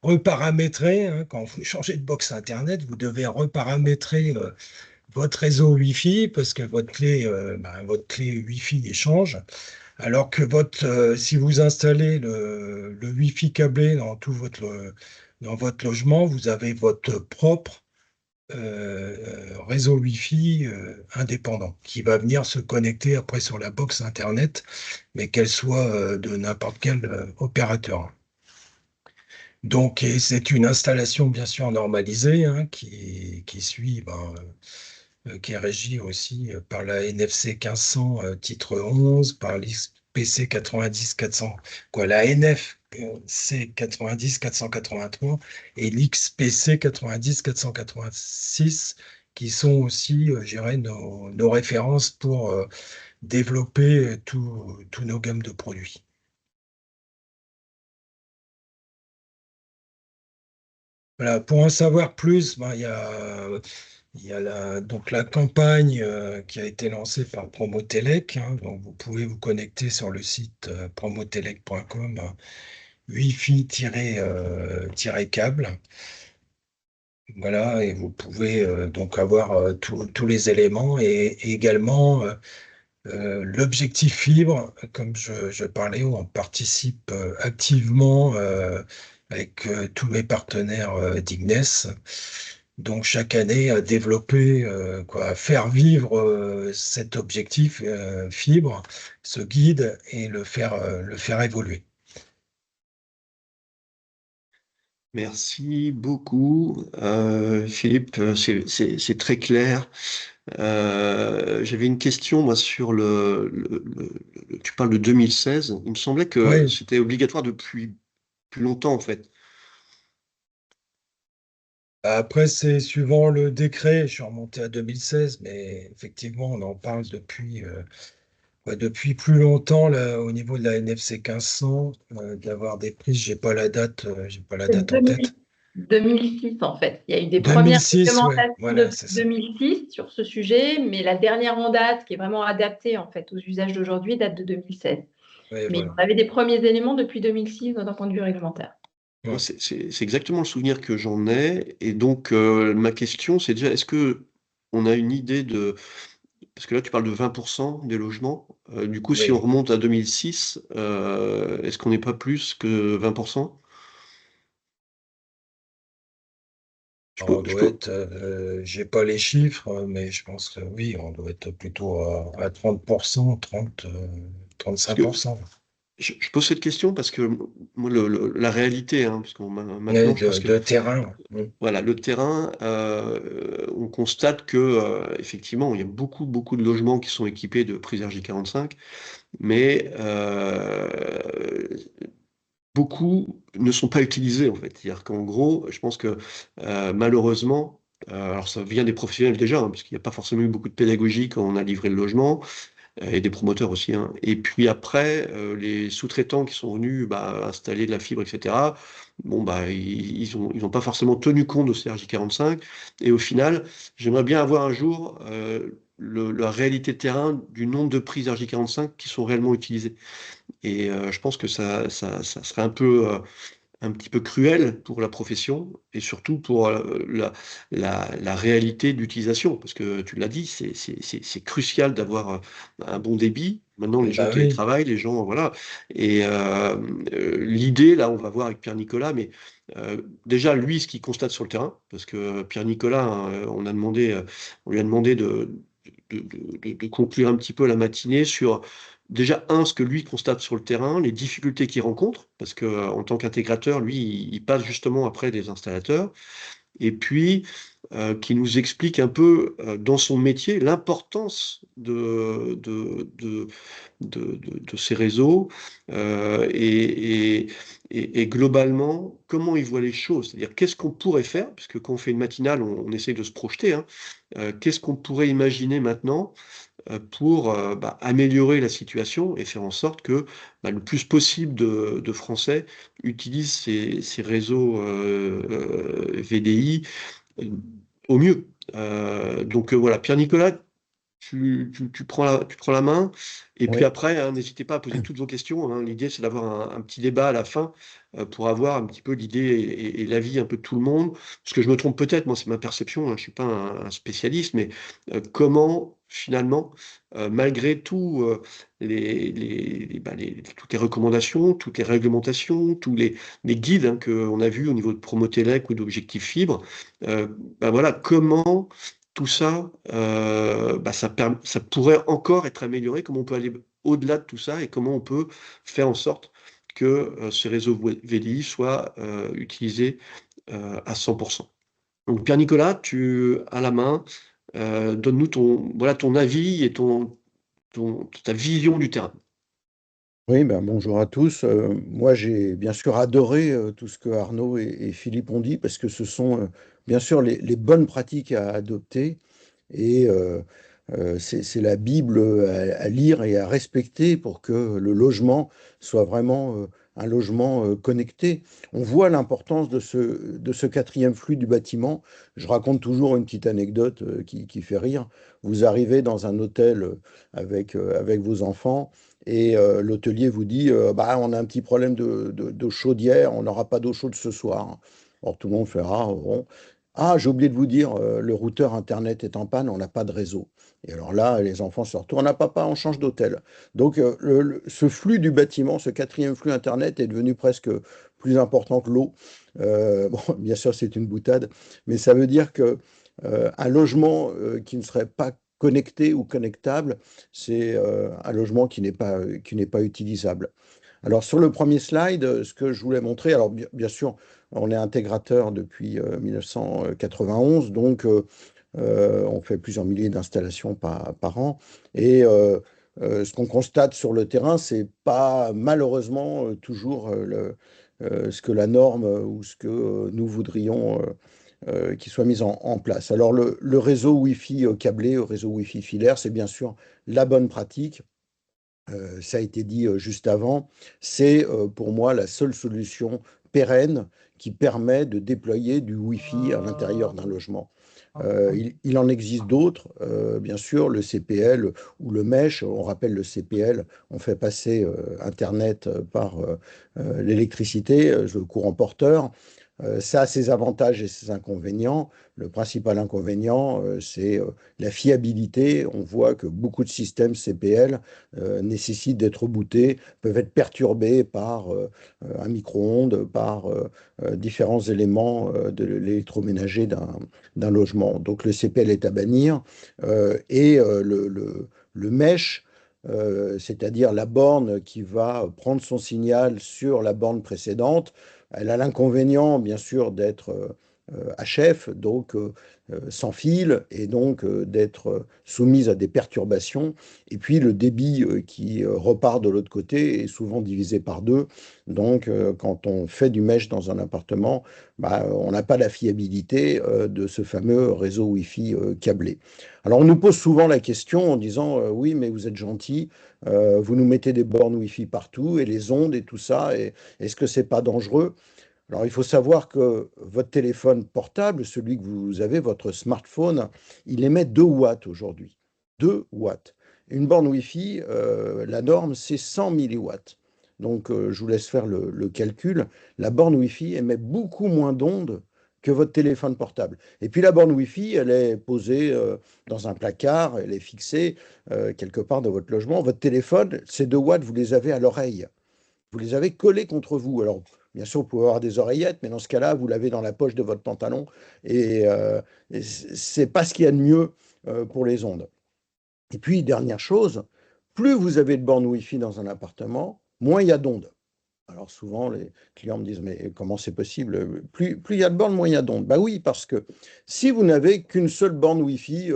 reparamétrer, hein. Quand vous changez de box Internet, vous devez reparamétrer votre réseau Wi-Fi parce que votre clé Wi-Fi échange. Alors que si vous installez le Wi-Fi câblé dans votre logement, vous avez votre propre réseau Wi-Fi indépendant qui va venir se connecter après sur la box Internet, mais qu'elle soit de n'importe quel opérateur. Donc, et c'est une installation bien sûr normalisée, hein, qui suit, qui est régie aussi par la NFC 1500 titre 11, par l'XPC 90 400, quoi, la NFC 90 483 et l'XPC 90 486, qui sont aussi, je dirais, nos références pour développer tous nos gammes de produits. Voilà, pour en savoir plus, il y a donc la campagne qui a été lancée par Promotelec, hein. Donc vous pouvez vous connecter sur le site promotelec.com, Wi-Fi-câble. Voilà, et vous pouvez donc avoir tous les éléments et également l'objectif fibre, comme je parlais, où on participe activement avec tous mes partenaires d'Ignes. Donc chaque année à développer, à faire vivre cet objectif fibre, ce guide et le faire évoluer.
Merci beaucoup, Philippe. C'est très clair. J'avais une question moi sur tu parles de 2016. Il me semblait que
Oui,
c'était obligatoire depuis plus longtemps en fait.
après c'est suivant le décret, je suis remonté à 2016, mais effectivement on en parle depuis plus longtemps là, au niveau de la NFC 1500, d'avoir des prises, j'ai pas la
C'est
date en tête.
2006 en fait. Il y a eu des premières
2006, ouais,
réglementations
voilà,
depuis
c'est ça.
2006 sur ce sujet, mais la dernière en date, qui est vraiment adaptée en fait aux usages d'aujourd'hui, date de 2016.
Ouais,
Mais
voilà.
on avait des premiers éléments depuis 2006 d'un point de vue réglementaire.
Moi,
Ouais.
c'est exactement le souvenir que j'en ai. Et donc, ma question, c'est déjà, est-ce que on a une idée de... Parce que là, tu parles de 20% des logements. Du coup, si on
Oui.
remonte à 2006, est-ce qu'on n'est pas plus que 20%? Je
On
peux, je
doit
peux,
être, j'ai pas les chiffres, mais je pense que oui, on doit être plutôt à 30%, 30,
parce que
35%.
je pose cette question parce que moi, la réalité, hein, parce que
Et
maintenant, je pense que
de terrain.
voilà, le terrain, on constate que effectivement, il y a beaucoup, beaucoup de logements qui sont équipés de prises RJ45, mais beaucoup ne sont pas utilisés en fait. C'est-à-dire qu'en gros, je pense que malheureusement, alors ça vient des professionnels déjà, hein, parce qu'il n'y a pas forcément eu beaucoup de pédagogie quand on a livré le logement, et des promoteurs aussi, hein. Et puis après, les sous-traitants qui sont venus installer de la fibre, etc., bon, ils ont pas forcément tenu compte de ces RJ45. Et au final, j'aimerais bien avoir un jour la réalité de terrain du nombre de prises RJ45 qui sont réellement utilisées. Et je pense que ça serait un petit peu cruel pour la profession et surtout pour la réalité d'utilisation. Parce que tu l'as dit, c'est crucial d'avoir un bon débit. Maintenant, les gens
Bah oui.
télétravaillent, les gens, voilà. Et l'idée, là, on va voir avec Pierre-Nicolas, mais déjà, lui, ce qu'il constate sur le terrain, parce que Pierre-Nicolas, hein, on lui a demandé de conclure un petit peu la matinée sur déjà, ce que lui constate sur le terrain, les difficultés qu'il rencontre, parce que en tant qu'intégrateur, lui, il passe justement après des installateurs, et puis qui nous explique un peu dans son métier l'importance de ces réseaux et globalement comment il voit les choses. C'est-à-dire qu'est-ce qu'on pourrait faire, puisque quand on fait une matinale, on essaye de se projeter, hein, qu'est-ce qu'on pourrait imaginer maintenant pour améliorer la situation et faire en sorte que le plus possible de Français utilisent ces réseaux VDI euh, au mieux. Donc voilà, Pierre-Nicolas, tu prends la main, et puis
Oui,
après, hein, n'hésitez pas à poser toutes vos questions, hein. L'idée, c'est d'avoir un petit débat à la fin pour avoir un petit peu l'idée et l'avis un peu de tout le monde. Parce que je me trompe peut-être, moi, c'est ma perception, hein, je ne suis pas un spécialiste, mais comment, finalement, malgré tout, toutes les recommandations, toutes les réglementations, tous les guides hein, qu'on a vus au niveau de Promotelec ou d'Objectif Fibre, voilà, comment tout ça, ça pourrait encore être amélioré, comment on peut aller au-delà de tout ça et comment on peut faire en sorte que ces réseaux VDI soient utilisés à 100%. Donc Pierre-Nicolas, tu as la main, donne-nous ton avis et ta vision du terrain.
oui, ben, bonjour à tous. Moi, j'ai bien sûr adoré tout ce que Arnaud et Philippe ont dit parce que ce sont bien sûr les bonnes pratiques à adopter et c'est la Bible à lire et à respecter pour que le logement soit vraiment un logement connecté. On voit l'importance de ce quatrième flux du bâtiment. Je raconte toujours une petite anecdote qui fait rire. Vous arrivez dans un hôtel avec vos enfants. Et l'hôtelier vous dit, bah, on a un petit problème de chaudière, on n'aura pas d'eau chaude ce soir. Alors tout le monde fait, ah, bon. Ah, j'ai oublié de vous dire, le routeur Internet est en panne, on n'a pas de réseau. Et alors là, les enfants se retournent, ah papa, on change d'hôtel. Donc ce flux du bâtiment, ce quatrième flux Internet est devenu presque plus important que l'eau. Bon, bien sûr, c'est une boutade, mais ça veut dire que un logement qui ne serait pas connecté ou connectable, c'est un logement qui n'est pas utilisable. Alors sur le premier slide, ce que je voulais montrer, alors bien sûr, on est intégrateur depuis 1991, donc on fait plusieurs milliers d'installations par an. Et ce qu'on constate sur le terrain, c'est pas malheureusement toujours ce que la norme ou ce que nous voudrions qui soit mis en place. Alors le réseau Wi-Fi câblé, au réseau Wi-Fi filaire, c'est bien sûr la bonne pratique. Ça a été dit juste avant, c'est pour moi la seule solution pérenne qui permet de déployer du Wi-Fi à l'intérieur d'un logement. Il en existe d'autres, bien sûr, le CPL ou le mesh. On rappelle le CPL, on fait passer Internet par l'électricité, le courant porteur. Ça a ses avantages et ses inconvénients. Le principal inconvénient, c'est la fiabilité. On voit que beaucoup de systèmes CPL nécessitent d'être rebootés, peuvent être perturbés par un micro-ondes, par différents éléments de l'électroménager d'un logement. Donc le CPL est à bannir et le mesh, c'est-à-dire la borne qui va prendre son signal sur la borne précédente, elle a l'inconvénient, bien sûr, d'être HF, donc sans fil, et donc d'être soumise à des perturbations. Et puis le débit qui repart de l'autre côté est souvent divisé par deux. Donc quand on fait du mesh dans un appartement, bah, on n'a pas la fiabilité de ce fameux réseau Wi-Fi câblé. Alors on nous pose souvent la question en disant oui, mais vous êtes gentil, vous nous mettez des bornes Wi-Fi partout et les ondes et tout ça, et est-ce que c'est pas dangereux? Alors, il faut savoir que votre téléphone portable, celui que vous avez, votre smartphone, il émet 2 watts aujourd'hui. 2 watts. Une borne Wi-Fi, la norme, c'est 100 milliwatts. Donc, je vous laisse faire le calcul. La borne Wi-Fi émet beaucoup moins d'ondes que votre téléphone portable. Et puis, la borne Wi-Fi, elle est posée dans un placard, elle est fixée quelque part dans votre logement. Votre téléphone, ces 2 watts, vous les avez à l'oreille. Vous les avez collés contre vous. Alors, bien sûr, vous pouvez avoir des oreillettes, mais dans ce cas-là, vous l'avez dans la poche de votre pantalon. Et c'est pas ce qu'il y a de mieux pour les ondes. Et puis, dernière chose, plus vous avez de bornes Wi-Fi dans un appartement, moins il y a d'ondes. Alors souvent, les clients me disent, mais comment c'est possible? Plus il y a de bornes, moins il y a d'ondes. Bah oui, parce que si vous n'avez qu'une seule borne Wi-Fi,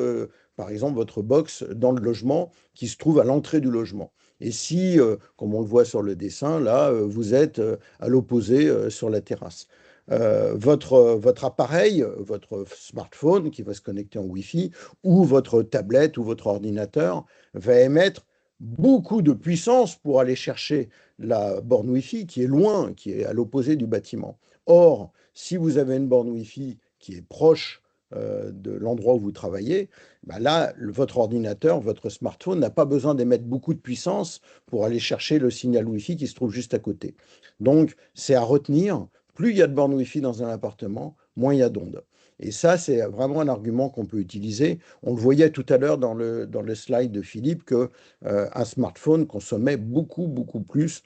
par exemple votre box dans le logement qui se trouve à l'entrée du logement, et si, comme on le voit sur le dessin, là, vous êtes à l'opposé sur la terrasse, votre appareil, votre smartphone qui va se connecter en Wi-Fi, ou votre tablette ou votre ordinateur va émettre beaucoup de puissance pour aller chercher la borne Wi-Fi qui est loin, qui est à l'opposé du bâtiment. Or, si vous avez une borne Wi-Fi qui est proche de l'endroit où vous travaillez, bah là, votre ordinateur, votre smartphone n'a pas besoin d'émettre beaucoup de puissance pour aller chercher le signal Wi-Fi qui se trouve juste à côté. Donc, c'est à retenir, plus il y a de bornes Wi-Fi dans un appartement, moins il y a d'ondes. Et ça, c'est vraiment un argument qu'on peut utiliser. On le voyait tout à l'heure dans le slide de Philippe que un smartphone consommait beaucoup plus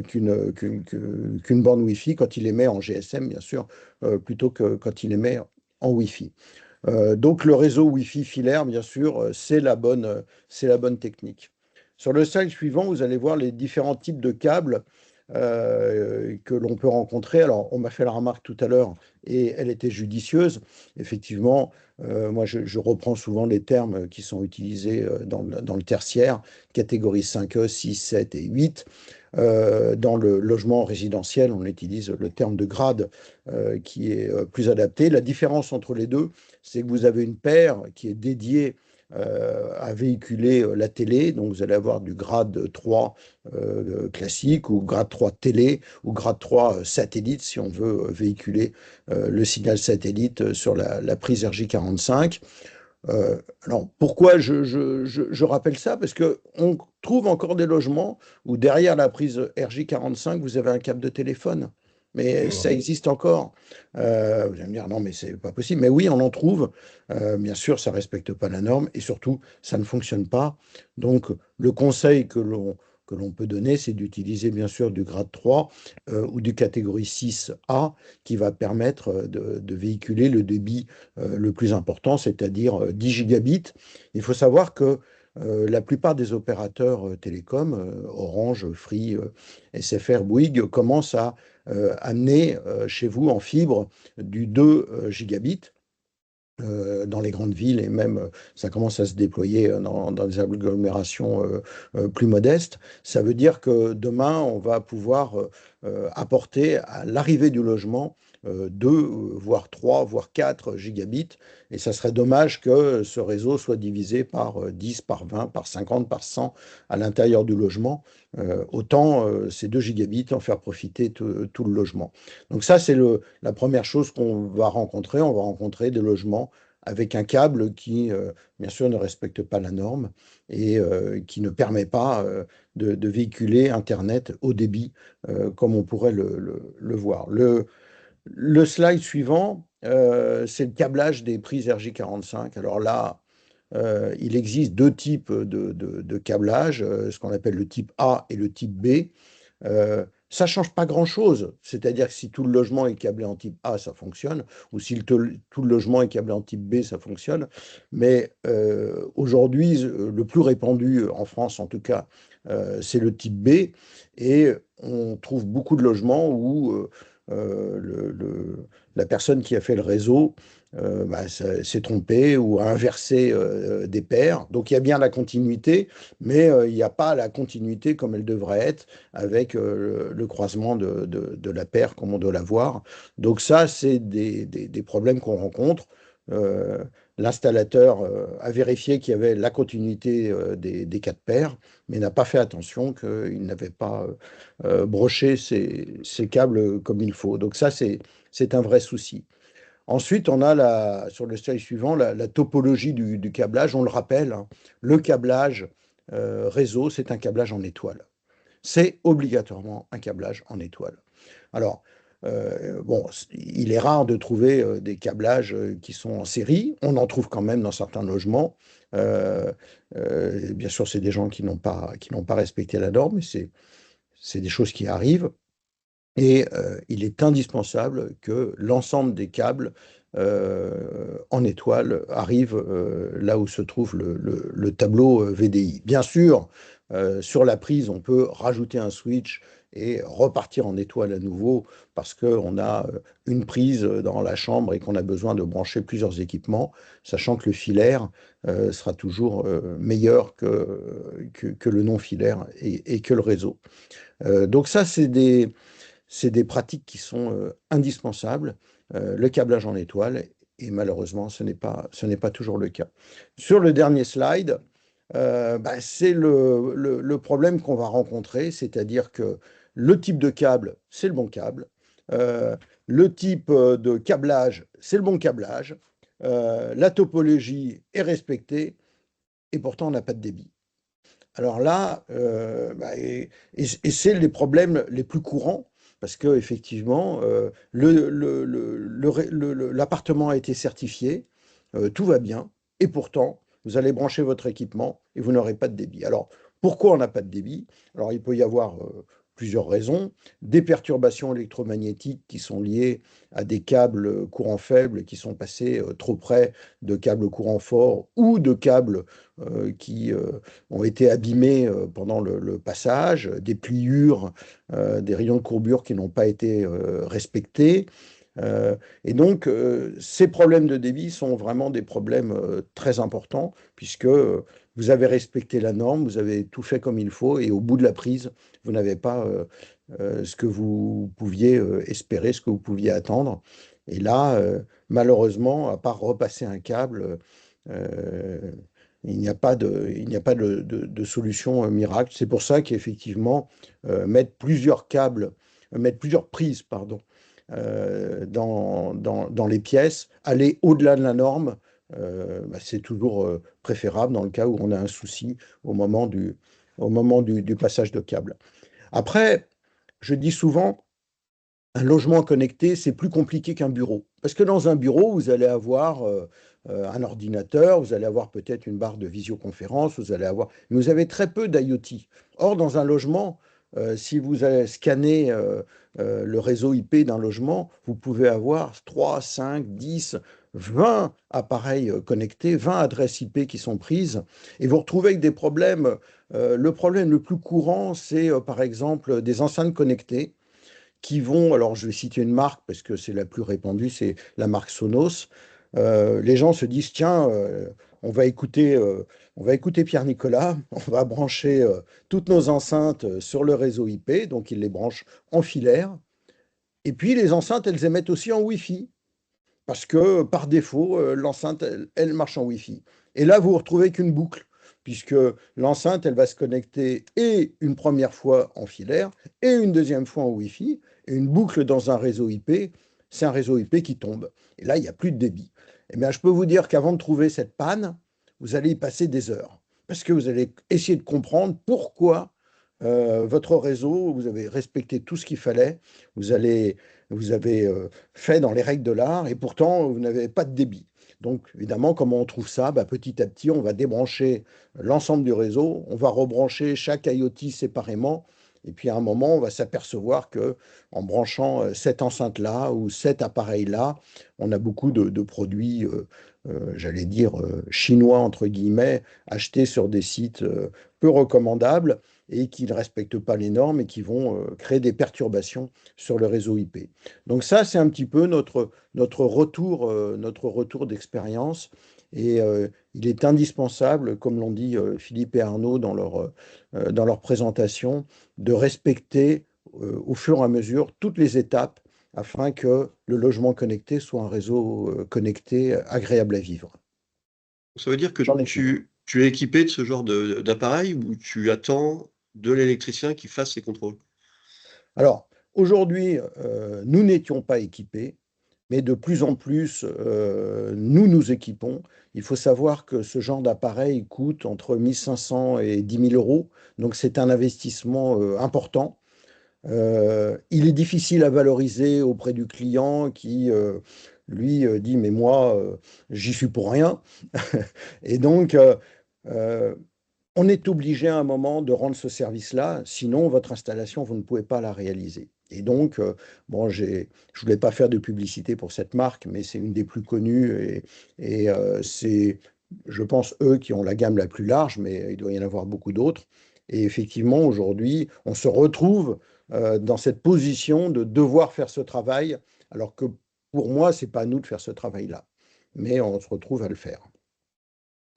qu'une borne Wi-Fi quand il émet en GSM, bien sûr, plutôt que quand il émet en Wi-Fi. Donc le réseau Wi-Fi filaire, bien sûr, c'est la bonne technique. Sur le slide suivant, vous allez voir les différents types de câbles que l'on peut rencontrer. Alors, on m'a fait la remarque tout à l'heure et elle était judicieuse. Effectivement, moi, je reprends souvent les termes qui sont utilisés dans le tertiaire, catégorie 5E, 6, 7 et 8. Dans le logement résidentiel, on utilise le terme de grade qui est plus adapté. La différence entre les deux, c'est que vous avez une paire qui est dédiée à véhiculer la télé. Donc, vous allez avoir du grade 3 classique ou grade 3 télé ou grade 3 satellite si on veut véhiculer le signal satellite sur la prise RJ45. Alors, pourquoi je rappelle ça? Parce qu'on trouve encore des logements où derrière la prise RJ45, vous avez un câble de téléphone. Mais ça existe encore. Vous allez me dire, non, mais c'est pas possible. Mais oui, on en trouve. Bien sûr, ça respecte pas la norme et surtout, ça ne fonctionne pas. Donc, le conseil que l'on peut donner, c'est d'utiliser bien sûr du grade 3 ou du catégorie 6A qui va permettre de véhiculer le débit le plus important, c'est-à-dire 10 gigabits. Il faut savoir que la plupart des opérateurs télécoms, Orange, Free, SFR, Bouygues, commencent à amener chez vous en fibre du 2 gigabits dans les grandes villes et même ça commence à se déployer dans des agglomérations plus modestes. Ça veut dire que demain, on va pouvoir apporter à l'arrivée du logement 2, voire 3, voire 4 gigabits. Et ça serait dommage que ce réseau soit divisé par 10, par 20, par 50, par 100 à l'intérieur du logement. Autant ces 2 gigabits en faire profiter tout le logement. Donc ça, c'est la première chose qu'on va rencontrer. On va rencontrer des logements avec un câble qui, bien sûr, ne respecte pas la norme et qui ne permet pas de véhiculer Internet haut débit comme on pourrait le voir. Le slide suivant, c'est le câblage des prises RJ45. Alors là, il existe deux types de câblage, ce qu'on appelle le type A et le type B. Ça ne change pas grand-chose. C'est-à-dire que si tout le logement est câblé en type A, ça fonctionne, ou si tout le logement est câblé en type B, ça fonctionne. Mais aujourd'hui, le plus répandu en France, en tout cas, c'est le type B. Et on trouve beaucoup de logements où la personne qui a fait le réseau s'est trompée ou a inversé des paires. Donc il y a bien la continuité, mais il n'y a pas la continuité comme elle devrait être avec le croisement de la paire comme on doit l'avoir. Donc ça, c'est des problèmes qu'on rencontre. L'installateur a vérifié qu'il y avait la continuité des quatre paires, mais n'a pas fait attention qu'il n'avait pas broché ses câbles comme il faut. Donc ça, c'est un vrai souci. Ensuite, on a sur le slide suivant la topologie du câblage. On le rappelle, hein, le câblage réseau, c'est un câblage en étoile. C'est obligatoirement un câblage en étoile. Alors, bon, il est rare de trouver des câblages qui sont en série. On en trouve quand même dans certains logements. Bien sûr, c'est des gens qui n'ont pas respecté la norme, mais c'est des choses qui arrivent. Et il est indispensable que l'ensemble des câbles en étoile arrivent là où se trouve le tableau VDI. Bien sûr, sur la prise, on peut rajouter un switch et repartir en étoile à nouveau parce qu'on a une prise dans la chambre et qu'on a besoin de brancher plusieurs équipements, sachant que le filaire sera toujours meilleur que le non-filaire et que le réseau. Donc ça, c'est des pratiques qui sont indispensables, le câblage en étoile, et malheureusement, ce n'est pas toujours le cas. Sur le dernier slide, c'est le problème qu'on va rencontrer, c'est-à-dire que le type de câble, c'est le bon câble, le type de câblage, c'est le bon câblage, la topologie est respectée, et pourtant on n'a pas de débit. Alors là, et c'est les problèmes les plus courants, parce qu'effectivement, l'appartement a été certifié, tout va bien, et pourtant, vous allez brancher votre équipement et vous n'aurez pas de débit. Alors, pourquoi on n'a pas de débit? Alors, il peut y avoir plusieurs raisons. Des perturbations électromagnétiques qui sont liées à des câbles courant faible qui sont passés trop près de câbles courant fort ou de câbles qui ont été abîmés pendant le passage, des pliures, des rayons de courbure qui n'ont pas été respectés. Et donc, ces problèmes de débit sont vraiment des problèmes très importants, puisque vous avez respecté la norme, vous avez tout fait comme il faut, et au bout de la prise, vous n'avez pas ce que vous pouviez espérer, ce que vous pouviez attendre. Et là, malheureusement, à part repasser un câble, il n'y a pas de solution miracle. C'est pour ça qu'effectivement, mettre plusieurs prises, pardon, dans les pièces, aller au-delà de la norme, c'est toujours préférable dans le cas où on a un souci au moment du passage de câble. Après, je dis souvent, un logement connecté, c'est plus compliqué qu'un bureau. Parce que dans un bureau, vous allez avoir un ordinateur, vous allez avoir peut-être une barre de visioconférence, mais vous avez très peu d'IoT. Or, dans un logement, si vous allez scanner le réseau IP d'un logement, vous pouvez avoir 3, 5, 10, 20 appareils connectés, 20 adresses IP qui sont prises, et vous retrouvez avec des problèmes. Le problème le plus courant, c'est par exemple des enceintes connectées qui vont, alors je vais citer une marque parce que c'est la plus répandue, c'est la marque Sonos. Les gens se disent, tiens, on va écouter Pierre-Nicolas, on va brancher toutes nos enceintes sur le réseau IP, donc ils les branchent en filaire. Et puis les enceintes, elles émettent aussi en Wi-Fi, parce que par défaut, l'enceinte, elle marche en Wi-Fi. Et là, vous vous retrouvez qu'une boucle, puisque l'enceinte, elle va se connecter et une première fois en filaire et une deuxième fois en Wi-Fi. Et une boucle dans un réseau IP, c'est un réseau IP qui tombe. Et là, il n'y a plus de débit. Eh bien, je peux vous dire qu'avant de trouver cette panne, vous allez y passer des heures, parce que vous allez essayer de comprendre pourquoi votre réseau, vous avez respecté tout ce qu'il fallait, vous avez fait dans les règles de l'art, et pourtant, vous n'avez pas de débit. Donc, évidemment, comment on trouve ça? Bah, petit à petit, on va débrancher l'ensemble du réseau, on va rebrancher chaque IoT séparément, et puis à un moment, on va s'apercevoir que en branchant cette enceinte-là ou cet appareil-là, on a beaucoup de produits, j'allais dire, chinois, entre guillemets, achetés sur des sites peu recommandables et qui ne respectent pas les normes et qui vont créer des perturbations sur le réseau IP. Donc ça, c'est un petit peu notre retour d'expérience. Et il est indispensable, comme l'ont dit Philippe et Arnaud dans leur présentation, de respecter au fur et à mesure toutes les étapes afin que le logement connecté soit un réseau connecté agréable à vivre.
Ça veut dire que
J'en ai fini.
tu es équipé de ce genre d'appareil ou tu attends de l'électricien qui fasse ses contrôles?
Alors, aujourd'hui, nous n'étions pas équipés, mais de plus en plus, nous nous équipons. Il faut savoir que ce genre d'appareil coûte entre 1 500 et 10 000 euros, donc c'est un investissement important. Il est difficile à valoriser auprès du client qui, lui, dit, mais moi, j'y suis pour rien. Et donc, euh, on est obligé à un moment de rendre ce service-là, sinon votre installation, vous ne pouvez pas la réaliser. Et donc, bon, je ne voulais pas faire de publicité pour cette marque, mais c'est une des plus connues et c'est, je pense, eux qui ont la gamme la plus large, mais il doit y en avoir beaucoup d'autres. Et effectivement, aujourd'hui, on se retrouve dans cette position de devoir faire ce travail, alors que pour moi, ce n'est pas à nous de faire ce travail-là, mais on se retrouve à le faire.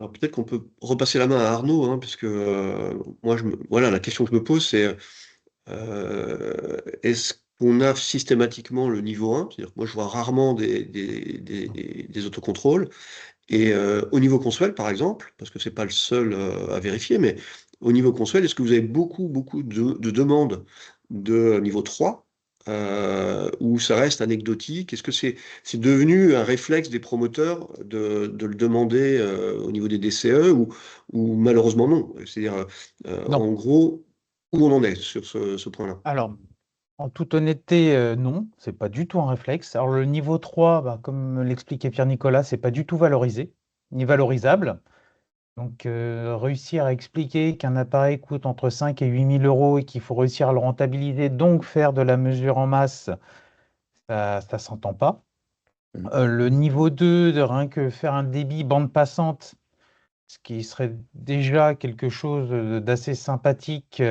Alors peut-être qu'on peut repasser la main à Arnaud, hein, puisque moi, voilà, la question que je me pose, c'est est-ce qu'on a systématiquement le niveau 1? C'est-à-dire que moi, je vois rarement des autocontrôles. Et au niveau consuel, par exemple, parce que c'est pas le seul à vérifier, mais au niveau consuel, est-ce que vous avez beaucoup de demandes de niveau 3 ou ça reste anecdotique? Est-ce que c'est devenu un réflexe des promoteurs de le demander au niveau des DCE ou malheureusement non? C'est-à-dire,
Non.
en gros, où on en est sur ce point-là?
Alors, en toute honnêteté, non, c'est pas du tout un réflexe. Alors, le niveau 3, bah, comme l'expliquait Pierre-Nicolas, c'est pas du tout valorisé, ni valorisable. Donc, réussir à expliquer qu'un appareil coûte entre 5 et 8 000 euros et qu'il faut réussir à le rentabiliser, donc faire de la mesure en masse, ça ne s'entend pas. Le niveau 2, de rien que faire un débit bande passante, ce qui serait déjà quelque chose d'assez sympathique,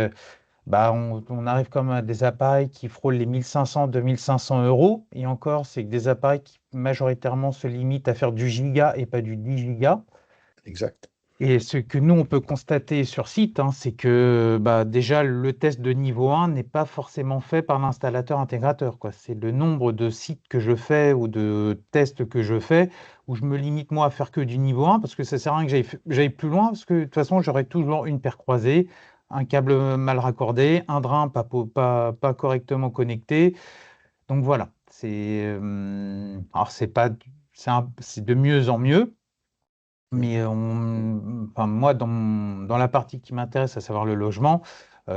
bah, on arrive comme à des appareils qui frôlent les 1500, 2500 euros. Et encore, c'est que des appareils qui majoritairement se limitent à faire du giga et pas du 10 giga.
Exact.
Et ce que nous, on peut constater sur site, hein, c'est que bah, déjà, le test de niveau 1 n'est pas forcément fait par l'installateur intégrateur, quoi. C'est le nombre de sites que je fais ou de tests que je fais où je me limite, moi, à faire que du niveau 1 parce que ça sert à rien que j'aille plus loin parce que de toute façon, j'aurai toujours une paire croisée, un câble mal raccordé, un drain pas correctement connecté. Donc voilà, alors c'est de mieux en mieux. Mais enfin, moi, dans la partie qui m'intéresse, à savoir le logement,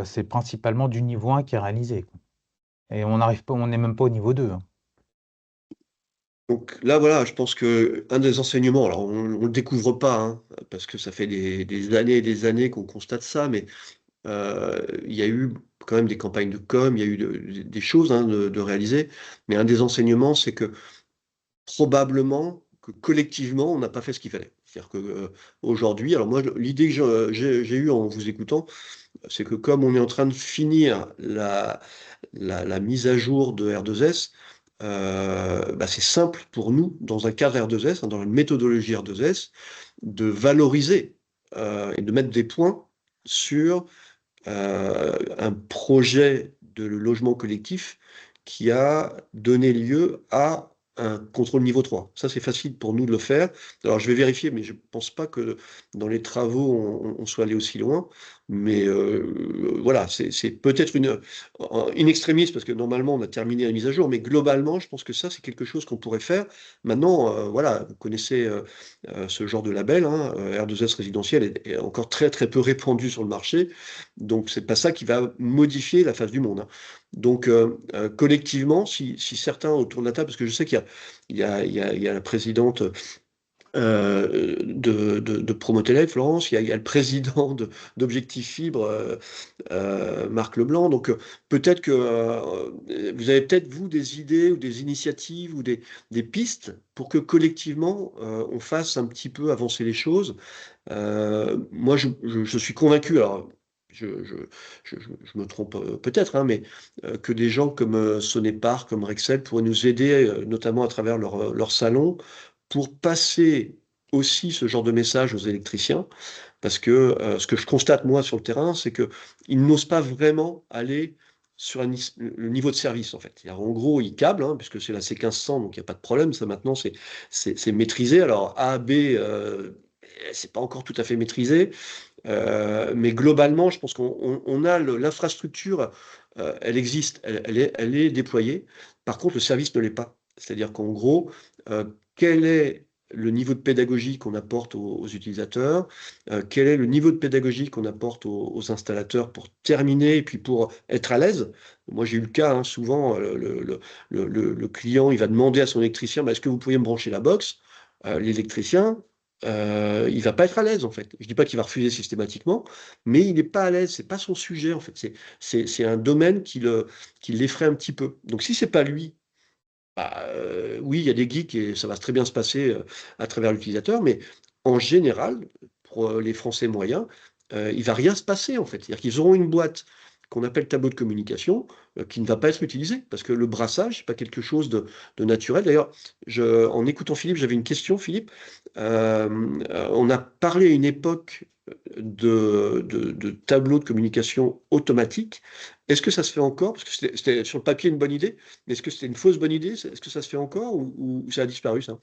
c'est principalement du niveau 1 qui est réalisé, quoi. Et on n'arrive pas, on n'est même pas au niveau 2, hein.
Donc là, voilà, je pense que un des enseignements, alors on le découvre pas, hein, parce que ça fait des années et des années qu'on constate ça, mais il y a eu quand même des campagnes de com, il y a eu des choses hein, de réaliser. Mais un des enseignements, c'est que probablement que collectivement, on n'a pas fait ce qu'il fallait. C'est-à-dire que aujourd'hui, alors moi, l'idée que j'ai eue en vous écoutant, c'est que comme on est en train de finir la mise à jour de R2S, bah, c'est simple pour nous, dans un cadre R2S, hein, dans une méthodologie R2S, de valoriser et de mettre des points sur un projet de logement collectif qui a donné lieu à un contrôle niveau 3. Ça, c'est facile pour nous de le faire. Alors, je vais vérifier, mais je ne pense pas que dans les travaux, on soit allé aussi loin. Mais voilà, c'est peut-être une extrémiste, parce que normalement, on a terminé la mise à jour, mais globalement, je pense que ça, c'est quelque chose qu'on pourrait faire. Maintenant, voilà, vous connaissez ce genre de label, hein, R2S résidentiel est encore très très peu répandu sur le marché, donc c'est pas ça qui va modifier la face du monde, hein. Donc collectivement, si certains autour de la table, parce que je sais qu'il y a la présidente de Promotelec, Florence, il y a le président d'Objectif Fibre, Marc Leblanc. Donc peut-être que vous avez peut-être, vous, des idées ou des initiatives ou des pistes pour que collectivement, on fasse un petit peu avancer les choses. Moi, je suis convaincu, alors je me trompe peut-être, hein, mais que des gens comme Sonepar, comme Rexel pourraient nous aider, notamment à travers leur salon, pour passer aussi ce genre de message aux électriciens, parce que ce que je constate moi sur le terrain, c'est qu'ils n'osent pas vraiment aller sur le niveau de service, en fait. En gros, ils câblent, hein, puisque c'est la C1500, donc il n'y a pas de problème, ça maintenant c'est maîtrisé. Alors A, B, c'est pas encore tout à fait maîtrisé, mais globalement, je pense qu'on a l'infrastructure, elle existe, elle est déployée. Par contre, le service ne l'est pas. C'est-à-dire qu'en gros, quel est le niveau de pédagogie qu'on apporte aux utilisateurs, quel est le niveau de pédagogie qu'on apporte aux installateurs pour terminer et puis pour être à l'aise. Moi, j'ai eu le cas, hein, souvent, le client, il va demander à son électricien, bah, est-ce que vous pourriez me brancher la box? L'électricien, il va pas être à l'aise, en fait. Je dis pas qu'il va refuser systématiquement, mais il n'est pas à l'aise, c'est pas son sujet, en fait. C'est un domaine qui l'effraie un petit peu. Donc si c'est pas lui, bah, oui, il y a des geeks et ça va très bien se passer à travers l'utilisateur, mais en général, pour les Français moyens, il va rien se passer, en fait. C'est-à-dire qu'ils auront une boîte qu'on appelle tableau de communication qui ne va pas être utilisée, parce que le brassage, c'est pas quelque chose de naturel. D'ailleurs, en écoutant Philippe, j'avais une question, Philippe. On a parlé à une époque de tableau de communication automatique. Est-ce que ça se fait encore? Parce que c'était sur le papier une bonne idée, mais est-ce que c'était une fausse bonne idée? Est-ce que ça se fait encore ou ça a disparu, ça?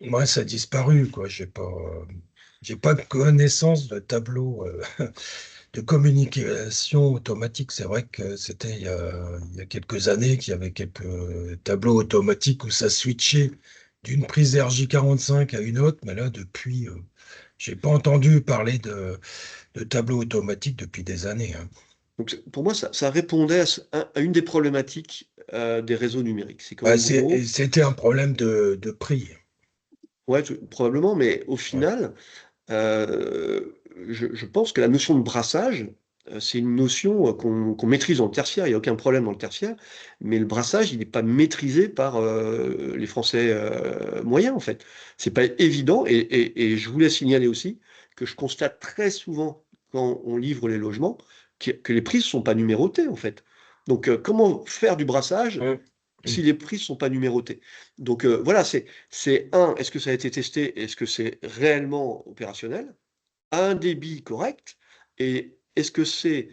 Moi, ça a disparu, quoi. J'ai pas de connaissance de tableau de communication automatique. C'est vrai que c'était il y a quelques années qu'il y avait quelques tableaux automatiques où ça switchait d'une prise RJ45 à une autre, mais là, depuis, j'ai pas entendu parler de tableau automatique depuis des années, hein.
Donc, pour moi, ça répondait à une des problématiques des réseaux numériques. C'est qu'en
Bah,
gros,
c'était un problème de prix.
ouais, probablement, mais au
Ouais.
final, je pense que la notion de brassage, c'est une notion qu'on maîtrise dans le tertiaire, il n'y a aucun problème dans le tertiaire, mais le brassage, il n'est pas maîtrisé par les Français moyens, en fait. C'est pas évident, et je voulais signaler aussi que je constate très souvent, quand on livre les logements, que les prises ne sont pas numérotées, en fait. Donc, comment faire du brassage
Ouais.
si les prises ne sont pas numérotées? Donc, voilà, est-ce que ça a été testé? Est-ce que c'est réellement opérationnel? Un débit correct, et est-ce que c'est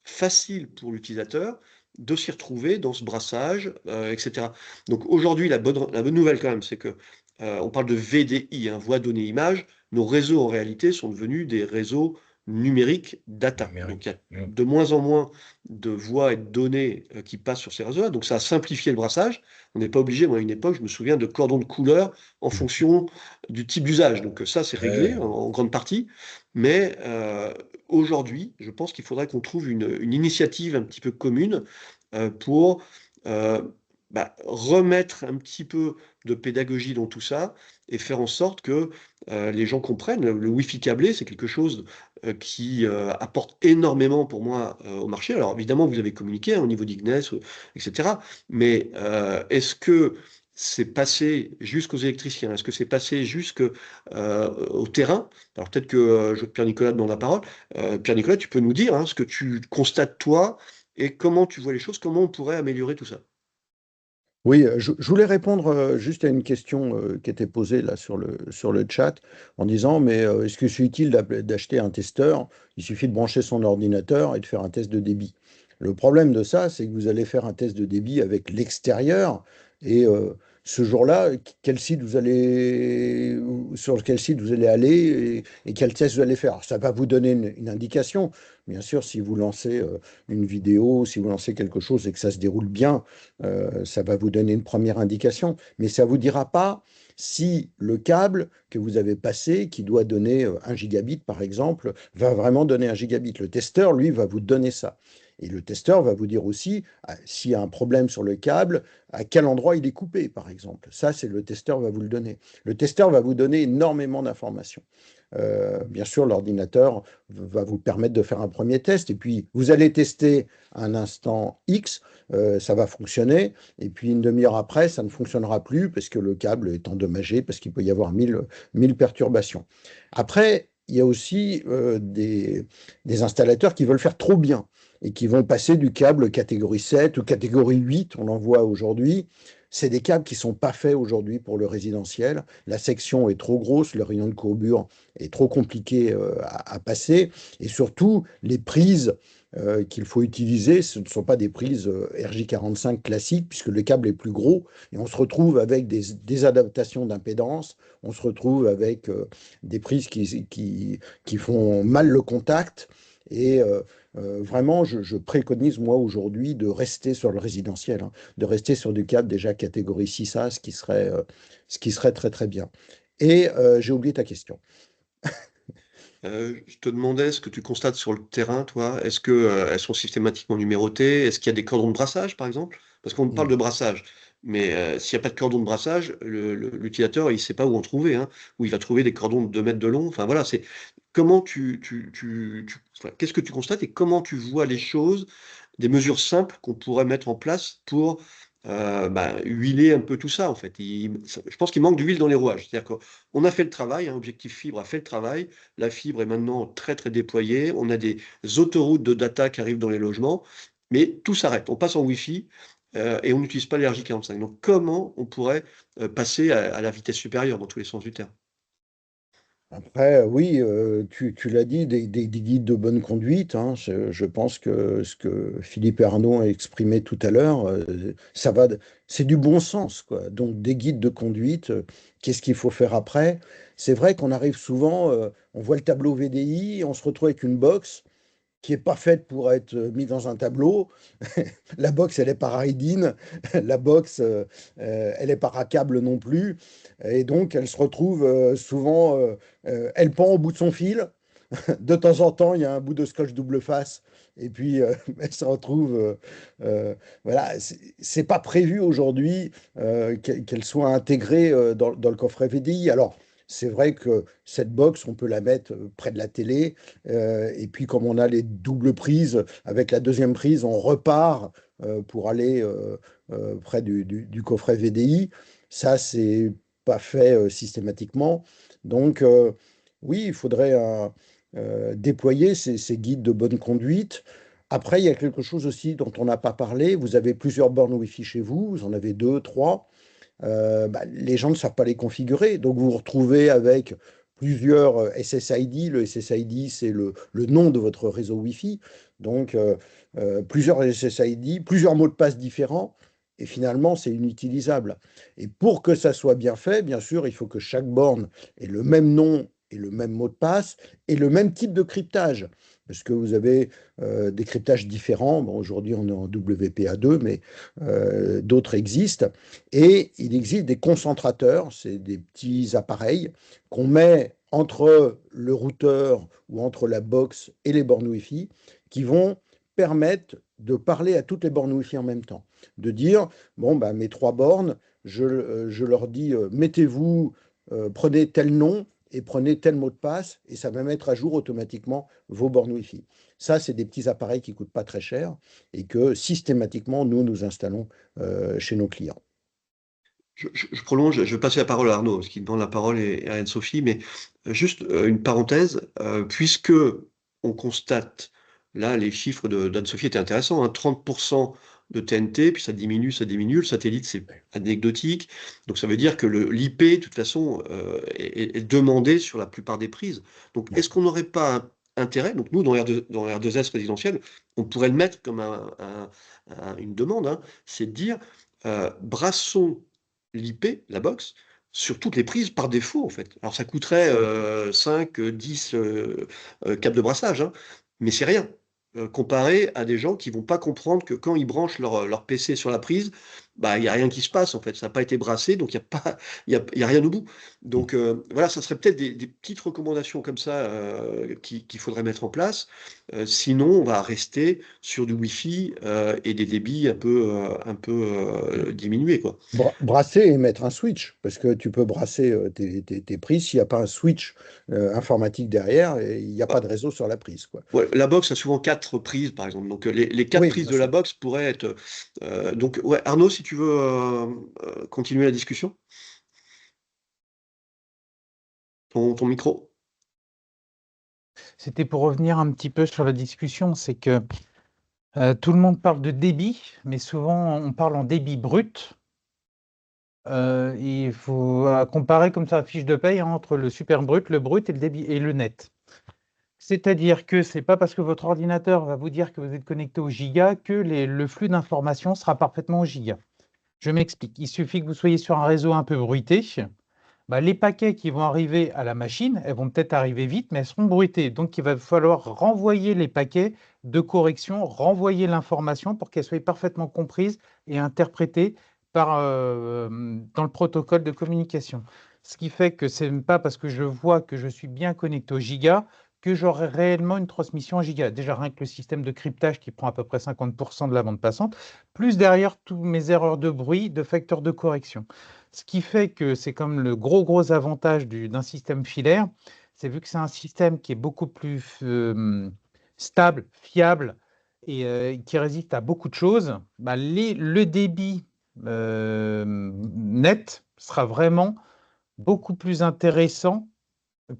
facile pour l'utilisateur de s'y retrouver dans ce brassage, et cetera. Donc aujourd'hui, la bonne nouvelle quand même, c'est que, on parle de VDI, hein, voix, données, images. Nos réseaux, en réalité, sont devenus des réseaux numériques data. Donc il y
Numérique.
a de moins en moins de voix et de données, qui passent sur ces réseaux-là, donc ça a simplifié le brassage. On n'est pas obligé, moi à une époque, je me souviens de cordons de couleur en fonction du type d'usage. Donc ça, c'est réglé
Ouais.
en grande partie. Mais aujourd'hui, je pense qu'il faudrait qu'on trouve une initiative un petit peu commune pour euh, remettre un petit peu de pédagogie dans tout ça et faire en sorte que les gens comprennent. Le Wi-Fi câblé, c'est quelque chose qui apporte énormément pour moi au marché. Alors évidemment, vous avez communiqué, hein, au niveau d'Ignes, etc. Mais est-ce que c'est passé jusqu'aux électriciens? Est-ce que c'est passé jusqu'au terrain? Alors peut-être que Pierre-Nicolas demande la parole. Pierre-Nicolas, tu peux nous dire, hein, ce que tu constates toi et comment tu vois les choses, comment on pourrait améliorer tout ça?
Oui, je voulais répondre juste à une question qui était posée là sur le chat en disant, mais est-ce que c'est utile d'acheter un testeur? Il suffit de brancher son ordinateur et de faire un test de débit. Le problème de ça, c'est que vous allez faire un test de débit avec l'extérieur et ce jour-là, sur quel site vous allez aller et quel test vous allez faire. Alors, ça va vous donner une indication. Bien sûr, si vous lancez une vidéo, si vous lancez quelque chose et que ça se déroule bien, ça va vous donner une première indication. Mais ça ne vous dira pas si le câble que vous avez passé, qui doit donner 1 gigabit par exemple, va vraiment donner 1 gigabit. Le testeur, lui, va vous donner ça. Et le testeur va vous dire aussi s'il y a un problème sur le câble, à quel endroit il est coupé, par exemple. Ça, c'est le testeur va vous le donner. Le testeur va vous donner énormément d'informations. Bien sûr, l'ordinateur va vous permettre de faire un premier test. Et puis, vous allez tester un instant X, ça va fonctionner. Et puis, une demi-heure après, ça ne fonctionnera plus parce que le câble est endommagé, parce qu'il peut y avoir 1000 perturbations. Après, il y a aussi des installateurs qui veulent faire trop bien et qui vont passer du câble catégorie 7 ou catégorie 8, on en voit aujourd'hui. C'est des câbles qui ne sont pas faits aujourd'hui pour le résidentiel. La section est trop grosse, le rayon de courbure est trop compliqué à passer. Et surtout, les prises qu'il faut utiliser, ce ne sont pas des prises RJ45 classiques, puisque le câble est plus gros. Et on se retrouve avec des adaptations d'impédance. On se retrouve avec des prises qui font mal le contact. Et vraiment, je préconise, moi, aujourd'hui, de rester sur le résidentiel, hein, de rester sur du câble déjà catégorie 6A, ce qui serait très, très bien. Et j'ai oublié ta question.
Je te demandais ce que tu constates sur le terrain, toi. Est-ce que elles sont systématiquement numérotées? Est-ce qu'il y a des cordons de brassage, par exemple? Parce qu'on parle
Mm.
de brassage, mais s'il n'y a pas de cordon de brassage, l'utilisateur, il ne sait pas où en trouver, hein, où il va trouver des cordons de 2 mètres de long. Enfin voilà, c'est comment enfin, qu'est-ce que tu constates et comment tu vois les choses, des mesures simples qu'on pourrait mettre en place pour huiler un peu tout ça, en fait. Je pense qu'il manque d'huile dans les rouages. C'est-à-dire qu'on a fait le travail, hein, Objectif Fibre a fait le travail. La fibre est maintenant très, très déployée. On a des autoroutes de data qui arrivent dans les logements, mais tout s'arrête. On passe en Wi-Fi et on n'utilise pas l'RJ45. Donc, comment on pourrait passer à la vitesse supérieure dans tous les sens du terme?
Après, oui, tu l'as dit, des guides de bonne conduite, hein, je pense que ce que Philippe et Arnaud ont exprimé tout à l'heure, c'est du bon sens, quoi. Donc, des guides de conduite, qu'est-ce qu'il faut faire après? C'est vrai qu'on arrive souvent, on voit le tableau VDI, on se retrouve avec une box qui n'est pas faite pour être mise dans un tableau. La box, elle est pas Raidin. La box, elle est pas raccable non plus. Et donc, elle se retrouve souvent, elle pend au bout de son fil. De temps en temps, il y a un bout de scotch double face. Et puis, elle se retrouve. Voilà, c'est pas prévu aujourd'hui qu'elle soit intégrée dans le coffret VDI. Alors, c'est vrai que cette box, on peut la mettre près de la télé. Et puis, comme on a les doubles prises, avec la deuxième prise, on repart pour aller près du coffret VDI. Ça, c'est pas fait systématiquement. Donc, oui, il faudrait déployer ces guides de bonne conduite. Après, il y a quelque chose aussi dont on n'a pas parlé. Vous avez plusieurs bornes Wi-Fi chez vous, vous en avez 2, 3. Les gens ne savent pas les configurer. Donc, vous vous retrouvez avec plusieurs SSID. Le SSID, c'est le nom de votre réseau Wi-Fi. Donc, plusieurs SSID, plusieurs mots de passe différents. Et finalement, c'est inutilisable. Et pour que ça soit bien fait, bien sûr, il faut que chaque borne ait le même nom et le même mot de passe et le même type de cryptage. Parce que vous avez des cryptages différents. Bon, aujourd'hui, on est en WPA2, mais d'autres existent. Et il existe des concentrateurs, c'est des petits appareils qu'on met entre le routeur ou entre la box et les bornes Wi-Fi qui vont permettre de parler à toutes les bornes Wi-Fi en même temps. De dire, bon, bah, mes 3 bornes, je leur dis, mettez-vous, prenez tel nom et prenez tel mot de passe, et ça va mettre à jour automatiquement vos bornes Wi-Fi. Ça, c'est des petits appareils qui ne coûtent pas très cher et que systématiquement, nous installons chez nos clients.
Je prolonge, je vais passer la parole à Arnaud, parce qu'il demande la parole et à Anne-Sophie, mais juste une parenthèse, puisque on constate, là, les chiffres d'Anne-Sophie étaient intéressants, hein, 30% de TNT, puis ça diminue, le satellite, c'est anecdotique, donc ça veut dire que l'IP, de toute façon, est demandé sur la plupart des prises. Donc, est-ce qu'on n'aurait pas intérêt, donc nous, dans R2S résidentiel, on pourrait le mettre comme une demande, hein, c'est de dire, brassons l'IP, la box, sur toutes les prises par défaut, en fait. Alors, ça coûterait 5, 10 câbles de brassage, hein, mais c'est rien. Comparé à des gens qui vont pas comprendre que quand ils branchent leur PC sur la prise, bah, il y a rien qui se passe, en fait. Ça n'a pas été brassé, donc il y a pas, il y a rien au bout. Donc, voilà, ça serait peut-être des petites recommandations comme ça, qu'il faudrait mettre en place. Sinon, on va rester sur du Wi-Fi, et des débits un peu diminués, quoi.
Brasser et mettre un switch, parce que tu peux brasser tes prises. S'il n'y a pas un switch informatique derrière, et il n'y a pas de réseau sur la prise, quoi.
Ouais, la box a souvent 4 prises, par exemple. Donc, les 4
Oui,
prises
bien
de la
sûr.
box pourraient être. Donc, ouais, Arnaud, si tu veux continuer la discussion, ton micro.
C'était pour revenir un petit peu sur la discussion, c'est que tout le monde parle de débit, mais souvent on parle en débit brut. Il faut comparer comme ça la fiche de paye, hein, entre le super brut et le débit et le net. C'est-à-dire que c'est pas parce que votre ordinateur va vous dire que vous êtes connecté au giga que le flux d'informations sera parfaitement au giga. Je m'explique. Il suffit que vous soyez sur un réseau un peu bruité. Bah, les paquets qui vont arriver à la machine, elles vont peut-être arriver vite, mais elles seront bruitées. Donc, il va falloir renvoyer les paquets de correction, renvoyer l'information pour qu'elle soit parfaitement comprise et interprétée dans le protocole de communication. Ce qui fait que ce n'est pas parce que je vois que je suis bien connecté au giga que j'aurai réellement une transmission en giga. Déjà, rien que le système de cryptage qui prend à peu près 50% de la bande passante, plus derrière toutes mes erreurs de bruit, de facteurs de correction. Ce qui fait que c'est comme le gros avantage d'un système filaire, c'est vu que c'est un système qui est beaucoup plus stable, fiable et qui résiste à beaucoup de choses, bah, le débit net sera vraiment beaucoup plus intéressant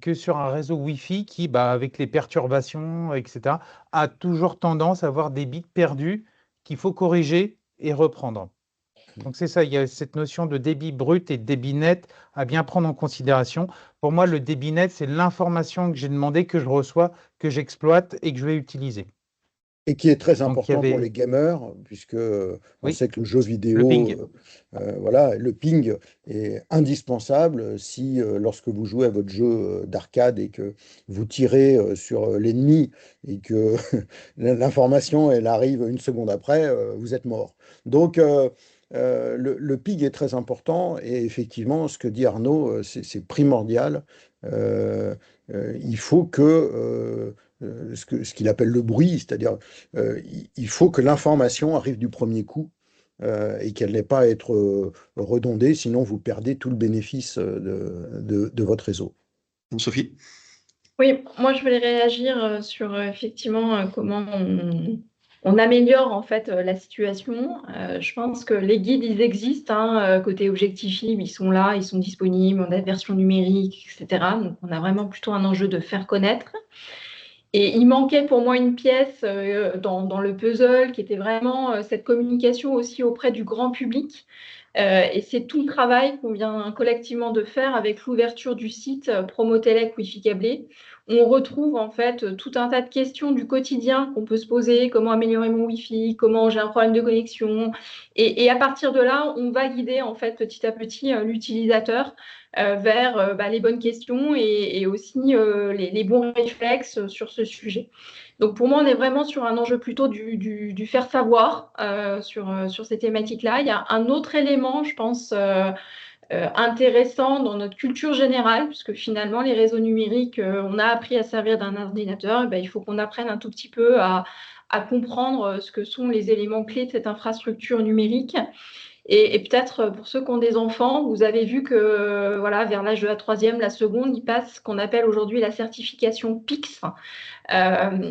que sur un réseau Wi-Fi qui, bah, avec les perturbations, etc., a toujours tendance à avoir des bits perdus qu'il faut corriger et reprendre. Donc c'est ça, il y a cette notion de débit brut et de débit net à bien prendre en considération. Pour moi, le débit net, c'est l'information que j'ai demandé, que je reçois, que j'exploite et que je vais utiliser.
Et qui est très
Donc il y
important pour
avait,
les gamers, puisque on
oui,
sait que le jeu
le
vidéo,
ping.
voilà, le ping est indispensable si, lorsque vous jouez à votre jeu d'arcade et que vous tirez sur l'ennemi et que l'information, elle arrive une seconde après, vous êtes mort. Donc, le ping est très important et effectivement, ce que dit Arnaud, c'est primordial. Euh, il faut que ce qu'il appelle le bruit, c'est-à-dire il faut que l'information arrive du premier coup et qu'elle n'ait pas à être redondée, sinon vous perdez tout le bénéfice de votre réseau.
Sophie?
Oui, moi je voulais réagir sur effectivement comment on améliore en fait la situation. Je pense que les guides ils existent, hein, côté Objectifib, ils sont là, ils sont disponibles, on a la version numérique, etc. Donc on a vraiment plutôt un enjeu de faire connaître. Et il manquait pour moi une pièce dans le puzzle qui était vraiment cette communication aussi auprès du grand public. Et c'est tout le travail qu'on vient collectivement de faire avec l'ouverture du site Promotelec Wi-Fi câblé. On retrouve en fait tout un tas de questions du quotidien qu'on peut se poser, comment améliorer mon Wi-Fi, comment j'ai un problème de connexion. Et à partir de là, on va guider en fait petit à petit l'utilisateur vers les bonnes questions et aussi les bons réflexes sur ce sujet. Donc pour moi, on est vraiment sur un enjeu plutôt du faire savoir sur ces thématiques-là. Il y a un autre élément, je pense, intéressant dans notre culture générale, puisque finalement, les réseaux numériques, on a appris à servir d'un ordinateur, et ben, il faut qu'on apprenne un tout petit peu à comprendre ce que sont les éléments clés de cette infrastructure numérique. Et peut-être pour ceux qui ont des enfants, vous avez vu que voilà, vers l'âge de la troisième, la seconde, ils passent ce qu'on appelle aujourd'hui la certification PICS.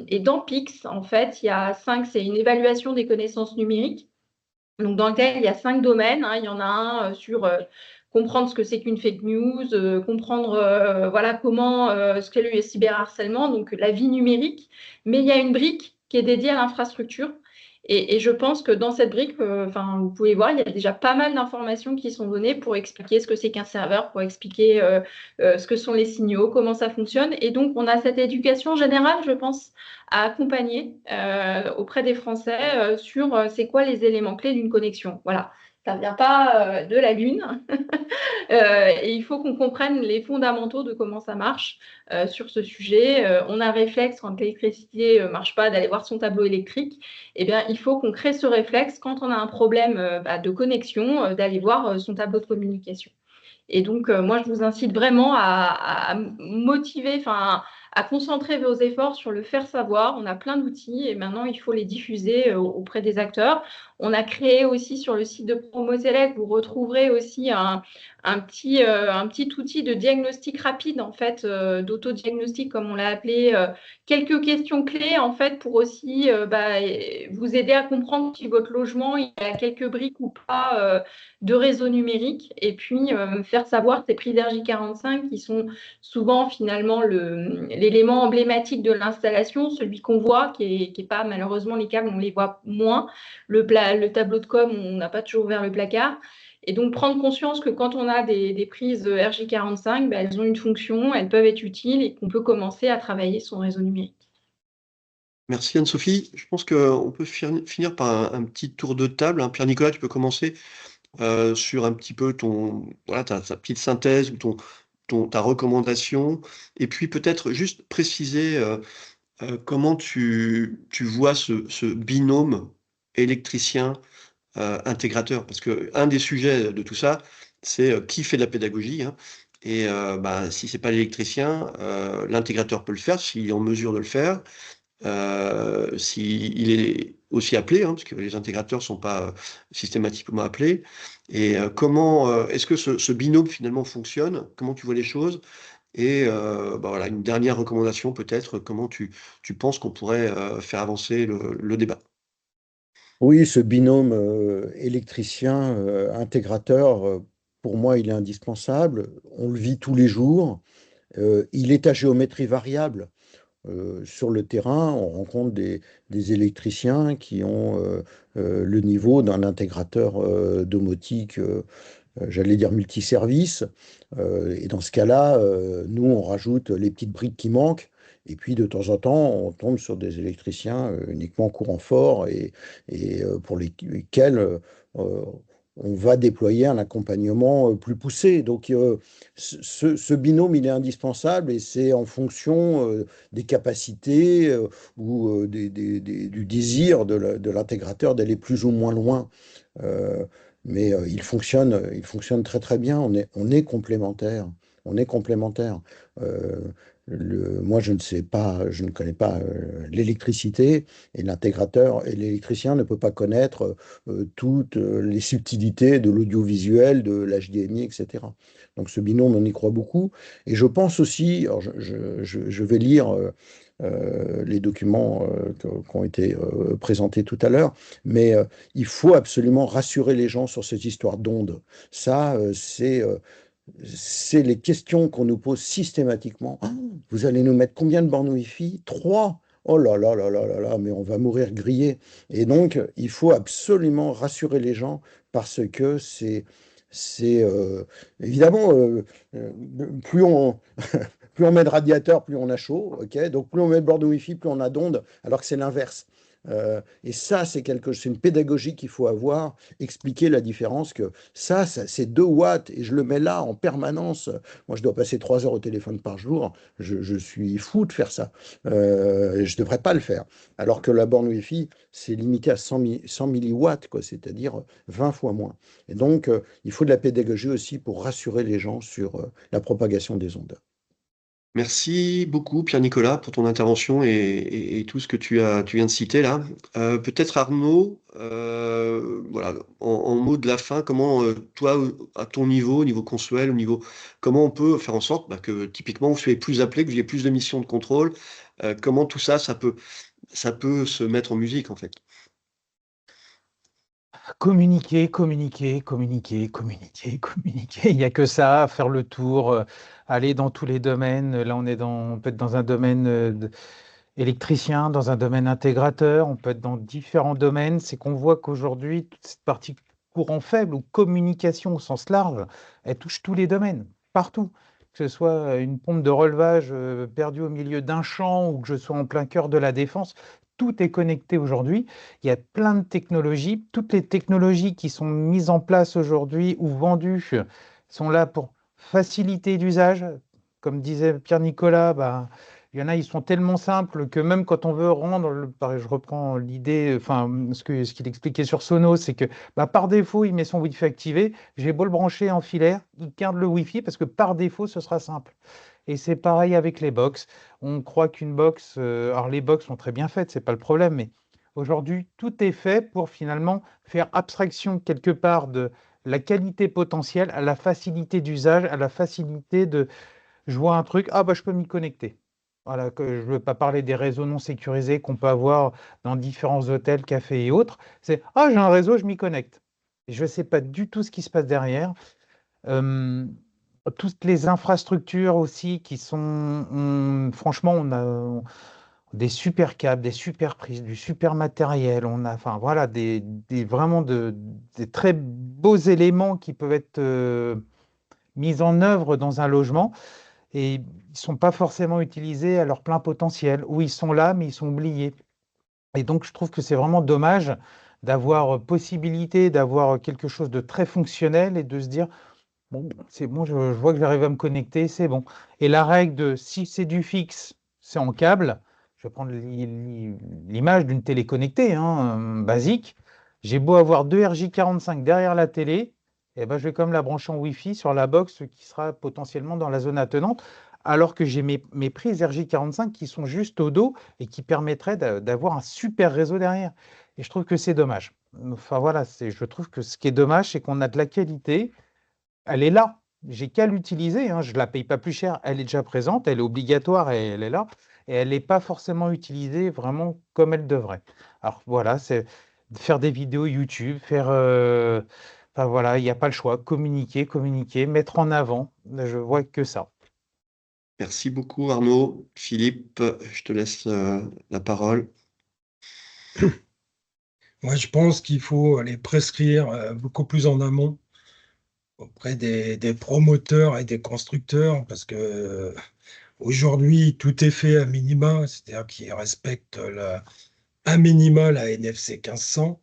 Et dans PICS, en fait, il y a 5, c'est une évaluation des connaissances numériques. Donc, dans lequel il y a 5 domaines. Hein. Il y en a un sur comprendre ce que c'est qu'une fake news, comprendre voilà, comment ce qu'est le cyberharcèlement, donc la vie numérique. Mais il y a une brique qui est dédiée à l'infrastructure. Et je pense que dans cette brique, vous pouvez voir, il y a déjà pas mal d'informations qui sont données pour expliquer ce que c'est qu'un serveur, pour expliquer ce que sont les signaux, comment ça fonctionne. Et donc, on a cette éducation générale, je pense, à accompagner auprès des Français sur c'est quoi les éléments clés d'une connexion. Voilà. Ça ne vient pas de la Lune. Et il faut qu'on comprenne les fondamentaux de comment ça marche sur ce sujet. On a un réflexe quand l'électricité ne marche pas d'aller voir son tableau électrique. Eh bien, il faut qu'on crée ce réflexe quand on a un problème de connexion, d'aller voir son tableau de communication. Et donc, moi, je vous incite vraiment à motiver, enfin, à concentrer vos efforts sur le faire savoir. On a plein d'outils et maintenant, il faut les diffuser auprès des acteurs. On a créé aussi sur le site de Promoselect, vous retrouverez aussi un petit outil de diagnostic rapide, en fait, d'autodiagnostic, comme on l'a appelé. Quelques questions clés, en fait, pour aussi vous aider à comprendre si votre logement il a quelques briques ou pas de réseau numérique, et puis faire savoir ces prix d'RJ45 qui sont souvent finalement l'élément emblématique de l'installation, celui qu'on voit, qui est pas, malheureusement, les câbles, on les voit moins. Le tableau de com, on n'a pas toujours ouvert le placard. Et donc, prendre conscience que quand on a des prises RJ45, elles ont une fonction, elles peuvent être utiles et qu'on peut commencer à travailler son réseau numérique.
Merci Anne-Sophie. Je pense qu'on peut finir par un petit tour de table, hein. Pierre-Nicolas, tu peux commencer sur un petit peu ta petite synthèse ou ta recommandation. Et puis peut-être juste préciser comment tu vois ce binôme électricien intégrateur. Parce qu'un des sujets de tout ça, c'est qui fait de la pédagogie, hein. Et si c'est pas l'électricien, l'intégrateur peut le faire, s'il est en mesure de le faire. S'il est aussi appelé, hein, parce que les intégrateurs ne sont pas systématiquement appelés. Et comment est-ce que ce binôme finalement fonctionne? Comment tu vois les choses? Et voilà, une dernière recommandation peut-être, comment tu penses qu'on pourrait faire avancer le débat?
Oui, ce binôme électricien intégrateur, pour moi, il est indispensable. On le vit tous les jours. Il est à géométrie variable. Sur le terrain, on rencontre des électriciens qui ont le niveau d'un intégrateur domotique, j'allais dire multiservice. Et dans ce cas-là, nous, on rajoute les petites briques qui manquent. Et puis, de temps en temps, on tombe sur des électriciens uniquement courant fort et pour lesquels on va déployer un accompagnement plus poussé. Donc, ce binôme, il est indispensable et c'est en fonction des capacités ou du désir de l'intégrateur d'aller plus ou moins loin. Mais il fonctionne très très bien. On est complémentaires. On est complémentaires. Euh, Moi, je ne sais pas, je ne connais pas l'électricité et l'intégrateur et l'électricien ne peut pas connaître toutes les subtilités de l'audiovisuel, de l'HDMI, etc. Donc ce binôme, on y croit beaucoup. Et je pense aussi, alors je vais lire les documents qui ont été présentés tout à l'heure, mais il faut absolument rassurer les gens sur cette histoire d'ondes. Ça, c'est les questions qu'on nous pose systématiquement. Ah, vous allez nous mettre combien de bornes Wi-Fi? 3. Oh là là là là là là, mais on va mourir grillé. Et donc, il faut absolument rassurer les gens parce que c'est évidemment, euh, plus on, plus on met de radiateur, plus on a chaud, ok? Donc plus on met de bornes Wi-Fi, plus on a d'ondes, alors que c'est l'inverse. Et ça, c'est une pédagogie qu'il faut avoir, expliquer la différence que ça c'est 2 watts et je le mets là en permanence. Moi, je dois passer 3 heures au téléphone par jour. Je suis fou de faire ça. Je ne devrais pas le faire. Alors que la borne Wi-Fi, c'est limité à 100 milliwatts, quoi, c'est-à-dire 20 fois moins. Et donc, il faut de la pédagogie aussi pour rassurer les gens sur la propagation des ondes.
Merci beaucoup Pierre-Nicolas pour ton intervention et tout ce que tu viens de citer là. Peut-être Arnaud, voilà, en mot de la fin, comment toi, à ton niveau, au niveau consuel, comment on peut faire en sorte que typiquement vous soyez plus appelé, que vous ayez plus de missions de contrôle, comment tout ça, ça peut se mettre en musique en fait.
Communiquer, communiquer, communiquer, communiquer, communiquer. Il n'y a que ça, faire le tour, aller dans tous les domaines. Là, on peut être dans un domaine électricien, dans un domaine intégrateur, on peut être dans différents domaines. C'est qu'on voit qu'aujourd'hui, toute cette partie courant faible ou communication au sens large, elle touche tous les domaines, partout. Que ce soit une pompe de relevage perdue au milieu d'un champ ou que je sois en plein cœur de la défense, tout est connecté aujourd'hui. Il y a plein de technologies. Toutes les technologies qui sont mises en place aujourd'hui ou vendues sont là pour faciliter l'usage. Comme disait Pierre-Nicolas, bah, il y en a, ils sont tellement simples que même quand on veut je reprends l'idée, enfin, ce qu'il expliquait sur Sonos, c'est que bah, par défaut, il met son Wi-Fi activé. J'ai beau le brancher en filaire, il garde le Wi-Fi parce que par défaut, ce sera simple. Et c'est pareil avec les box. On croit qu'une box, alors les box sont très bien faites, c'est pas le problème, mais aujourd'hui, tout est fait pour finalement faire abstraction quelque part de la qualité potentielle à la facilité d'usage, à la facilité de je vois un truc, ah bah je peux m'y connecter. Voilà, que je ne veux pas parler des réseaux non sécurisés qu'on peut avoir dans différents hôtels, cafés et autres. C'est ah j'ai un réseau, je m'y connecte. Et je ne sais pas du tout ce qui se passe derrière. Euh, Toutes les infrastructures aussi qui sont, franchement, on a des super câbles, des super prises, du super matériel. On a, enfin voilà, vraiment des très beaux éléments qui peuvent être mis en œuvre dans un logement et ils ne sont pas forcément utilisés à leur plein potentiel, ou ils sont là, mais ils sont oubliés. Et donc, je trouve que c'est vraiment dommage d'avoir possibilité d'avoir quelque chose de très fonctionnel et de se dire, bon, c'est bon, je vois que j'arrive à me connecter, c'est bon. Et la règle de si c'est du fixe, c'est en câble, je vais prendre l'image d'une télé connectée, hein, basique. J'ai beau avoir deux RJ45 derrière la télé, et ben, je vais comme la brancher en Wi-Fi sur la box qui sera potentiellement dans la zone attenante, alors que j'ai mes prises RJ45 qui sont juste au dos et qui permettraient d'avoir un super réseau derrière. Et je trouve que c'est dommage. Enfin voilà, je trouve que ce qui est dommage, c'est qu'on a de la qualité, elle est là. J'ai qu'à l'utiliser, hein. Je ne la paye pas plus cher. Elle est déjà présente, elle est obligatoire et elle est là. Et elle n'est pas forcément utilisée vraiment comme elle devrait. Alors voilà, c'est de faire des vidéos YouTube, enfin voilà, il n'y a pas le choix. Communiquer, communiquer, mettre en avant. Je vois que ça.
Merci beaucoup Arnaud. Philippe, je te laisse la parole.
Moi, je pense qu'il faut aller prescrire beaucoup plus en amont auprès des promoteurs et des constructeurs, parce que aujourd'hui, tout est fait à minima, c'est-à-dire qu'ils respectent un minima la NFC 1500,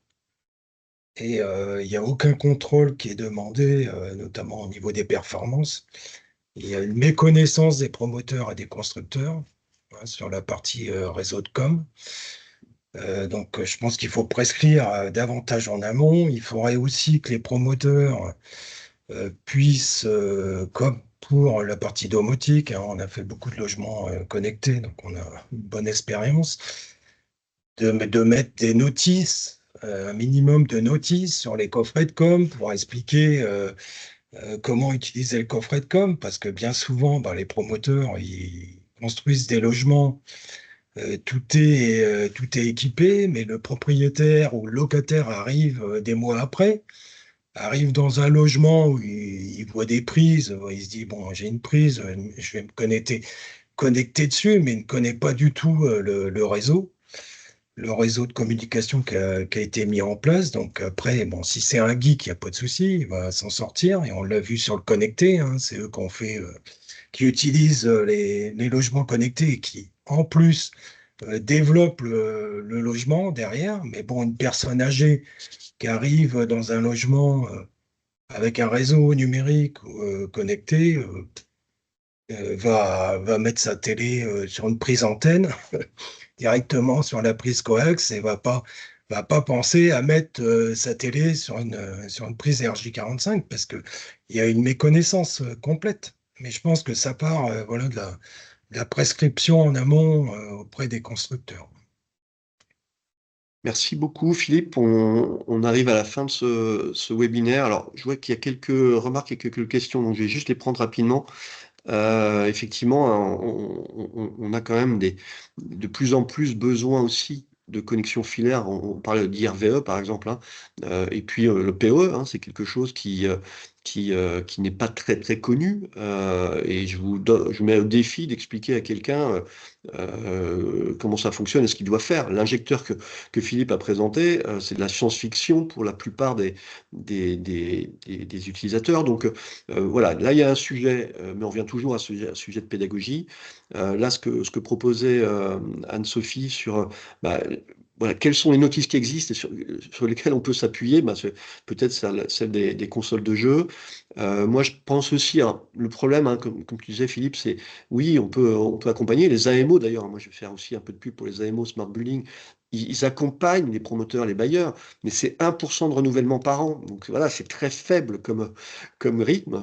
et il n'y a aucun contrôle qui est demandé, notamment au niveau des performances. Il y a une méconnaissance des promoteurs et des constructeurs, hein, sur la partie réseau de com. Donc, je pense qu'il faut prescrire davantage en amont. Il faudrait aussi que les promoteurs puissent, comme pour la partie domotique, hein, on a fait beaucoup de logements connectés, donc on a une bonne expérience, de mettre des notices, un minimum de notices sur les coffrets de com pour expliquer comment utiliser le coffret de com, parce que bien souvent, bah, les promoteurs, ils construisent des logements, tout est équipé, mais le propriétaire ou le locataire arrive des mois après, arrive dans un logement où il voit des prises, il se dit, bon, j'ai une prise, je vais me connecter dessus, mais il ne connaît pas du tout le réseau de communication qui a été mis en place. Donc après, bon, si c'est un geek, il n'y a pas de souci, il va s'en sortir, et on l'a vu sur le connecté, hein, c'est eux qui utilisent les logements connectés et qui, en plus, développent le logement derrière. Mais bon, une personne âgée qui arrive dans un logement avec un réseau numérique connecté va mettre sa télé sur une prise antenne directement sur la prise coax et va pas penser à mettre sa télé sur une prise RJ45, parce qu'il y a une méconnaissance complète. Mais je pense que ça part voilà, de la prescription en amont auprès des constructeurs.
Merci beaucoup Philippe. On arrive à la fin de ce webinaire. Alors, je vois qu'il y a quelques remarques et quelques questions, donc je vais juste les prendre rapidement. Effectivement, hein, on a quand même de plus en plus besoin aussi de connexion filaire. On parle d'IRVE par exemple, hein, et puis le PoE, hein, c'est quelque chose qui qui n'est pas très très connu, et je vous mets au défi d'expliquer à quelqu'un comment ça fonctionne et ce qu'il doit faire. L'injecteur que Philippe a présenté, c'est de la science-fiction pour la plupart des utilisateurs. Donc voilà, là il y a un sujet, mais on revient toujours à ce sujet de pédagogie. Là, ce que proposait Anne-Sophie sur voilà, quelles sont les notices qui existent et sur lesquelles on peut s'appuyer, peut-être celle des consoles de jeux. Moi, je pense aussi, hein, le problème, hein, comme tu disais, Philippe, c'est oui, on peut accompagner les AMO d'ailleurs. Moi, je vais faire aussi un peu de pub pour les AMO Smart Building. Ils accompagnent les promoteurs, les bailleurs, mais c'est 1% de renouvellement par an. Donc voilà, c'est très faible comme rythme.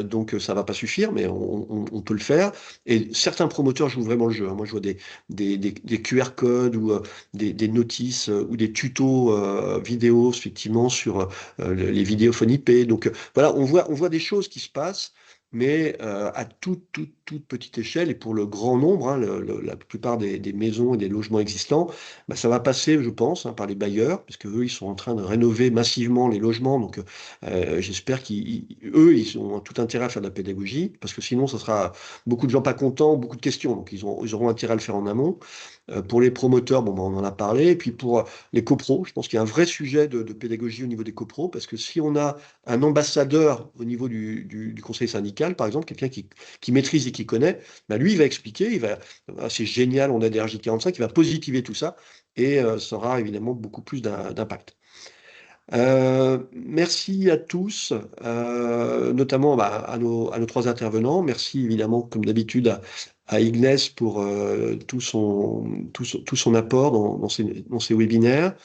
Donc ça va pas suffire, mais on peut le faire. Et certains promoteurs jouent vraiment le jeu, hein. Moi, je vois des QR codes ou des notices ou des tutos vidéo, effectivement, sur les vidéophones IP. Donc voilà, on voit des choses qui se passent, mais à toute petite échelle et pour le grand nombre, hein, la plupart des maisons et des logements existants, ça va passer, je pense, hein, par les bailleurs, parce qu'eux, ils sont en train de rénover massivement les logements. Donc j'espère qu'eux, ils ont tout intérêt à faire de la pédagogie, parce que sinon, ça sera beaucoup de gens pas contents, beaucoup de questions. Donc ils auront intérêt à le faire en amont. Pour les promoteurs, bon, on en a parlé. Et puis pour les copros, je pense qu'il y a un vrai sujet de pédagogie au niveau des copros, parce que si on a un ambassadeur au niveau du conseil syndical, par exemple, quelqu'un qui maîtrise et qui connaît, lui, il va expliquer, c'est génial, on a des RJ45, il va positiver tout ça, et ça aura évidemment beaucoup plus d'impact. Merci à tous, notamment à nos trois intervenants. Merci évidemment, comme d'habitude, à Ignace pour tout son apport dans ces webinaires.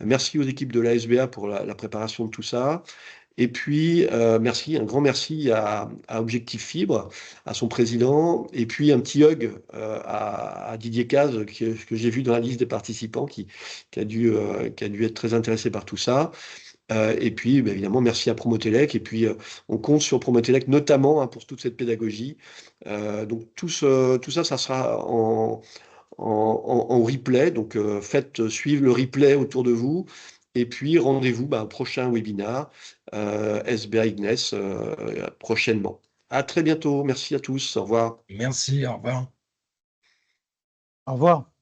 Merci aux équipes de l'ASBA pour la préparation de tout ça. Et puis, un grand merci à Objectif Fibre, à son président, et puis un petit hug à Didier Cazes, que j'ai vu dans la liste des participants, qui a dû être très intéressé par tout ça. Et puis, évidemment, merci à Promotelec. Et puis, on compte sur Promotelec, notamment, hein, pour toute cette pédagogie. Donc, tout ça, ça sera en replay. Donc, faites suivre le replay autour de vous. Et puis, rendez-vous au prochain webinar SBA Ignace prochainement. À très bientôt. Merci à tous. Au revoir.
Merci, au revoir.
Au revoir.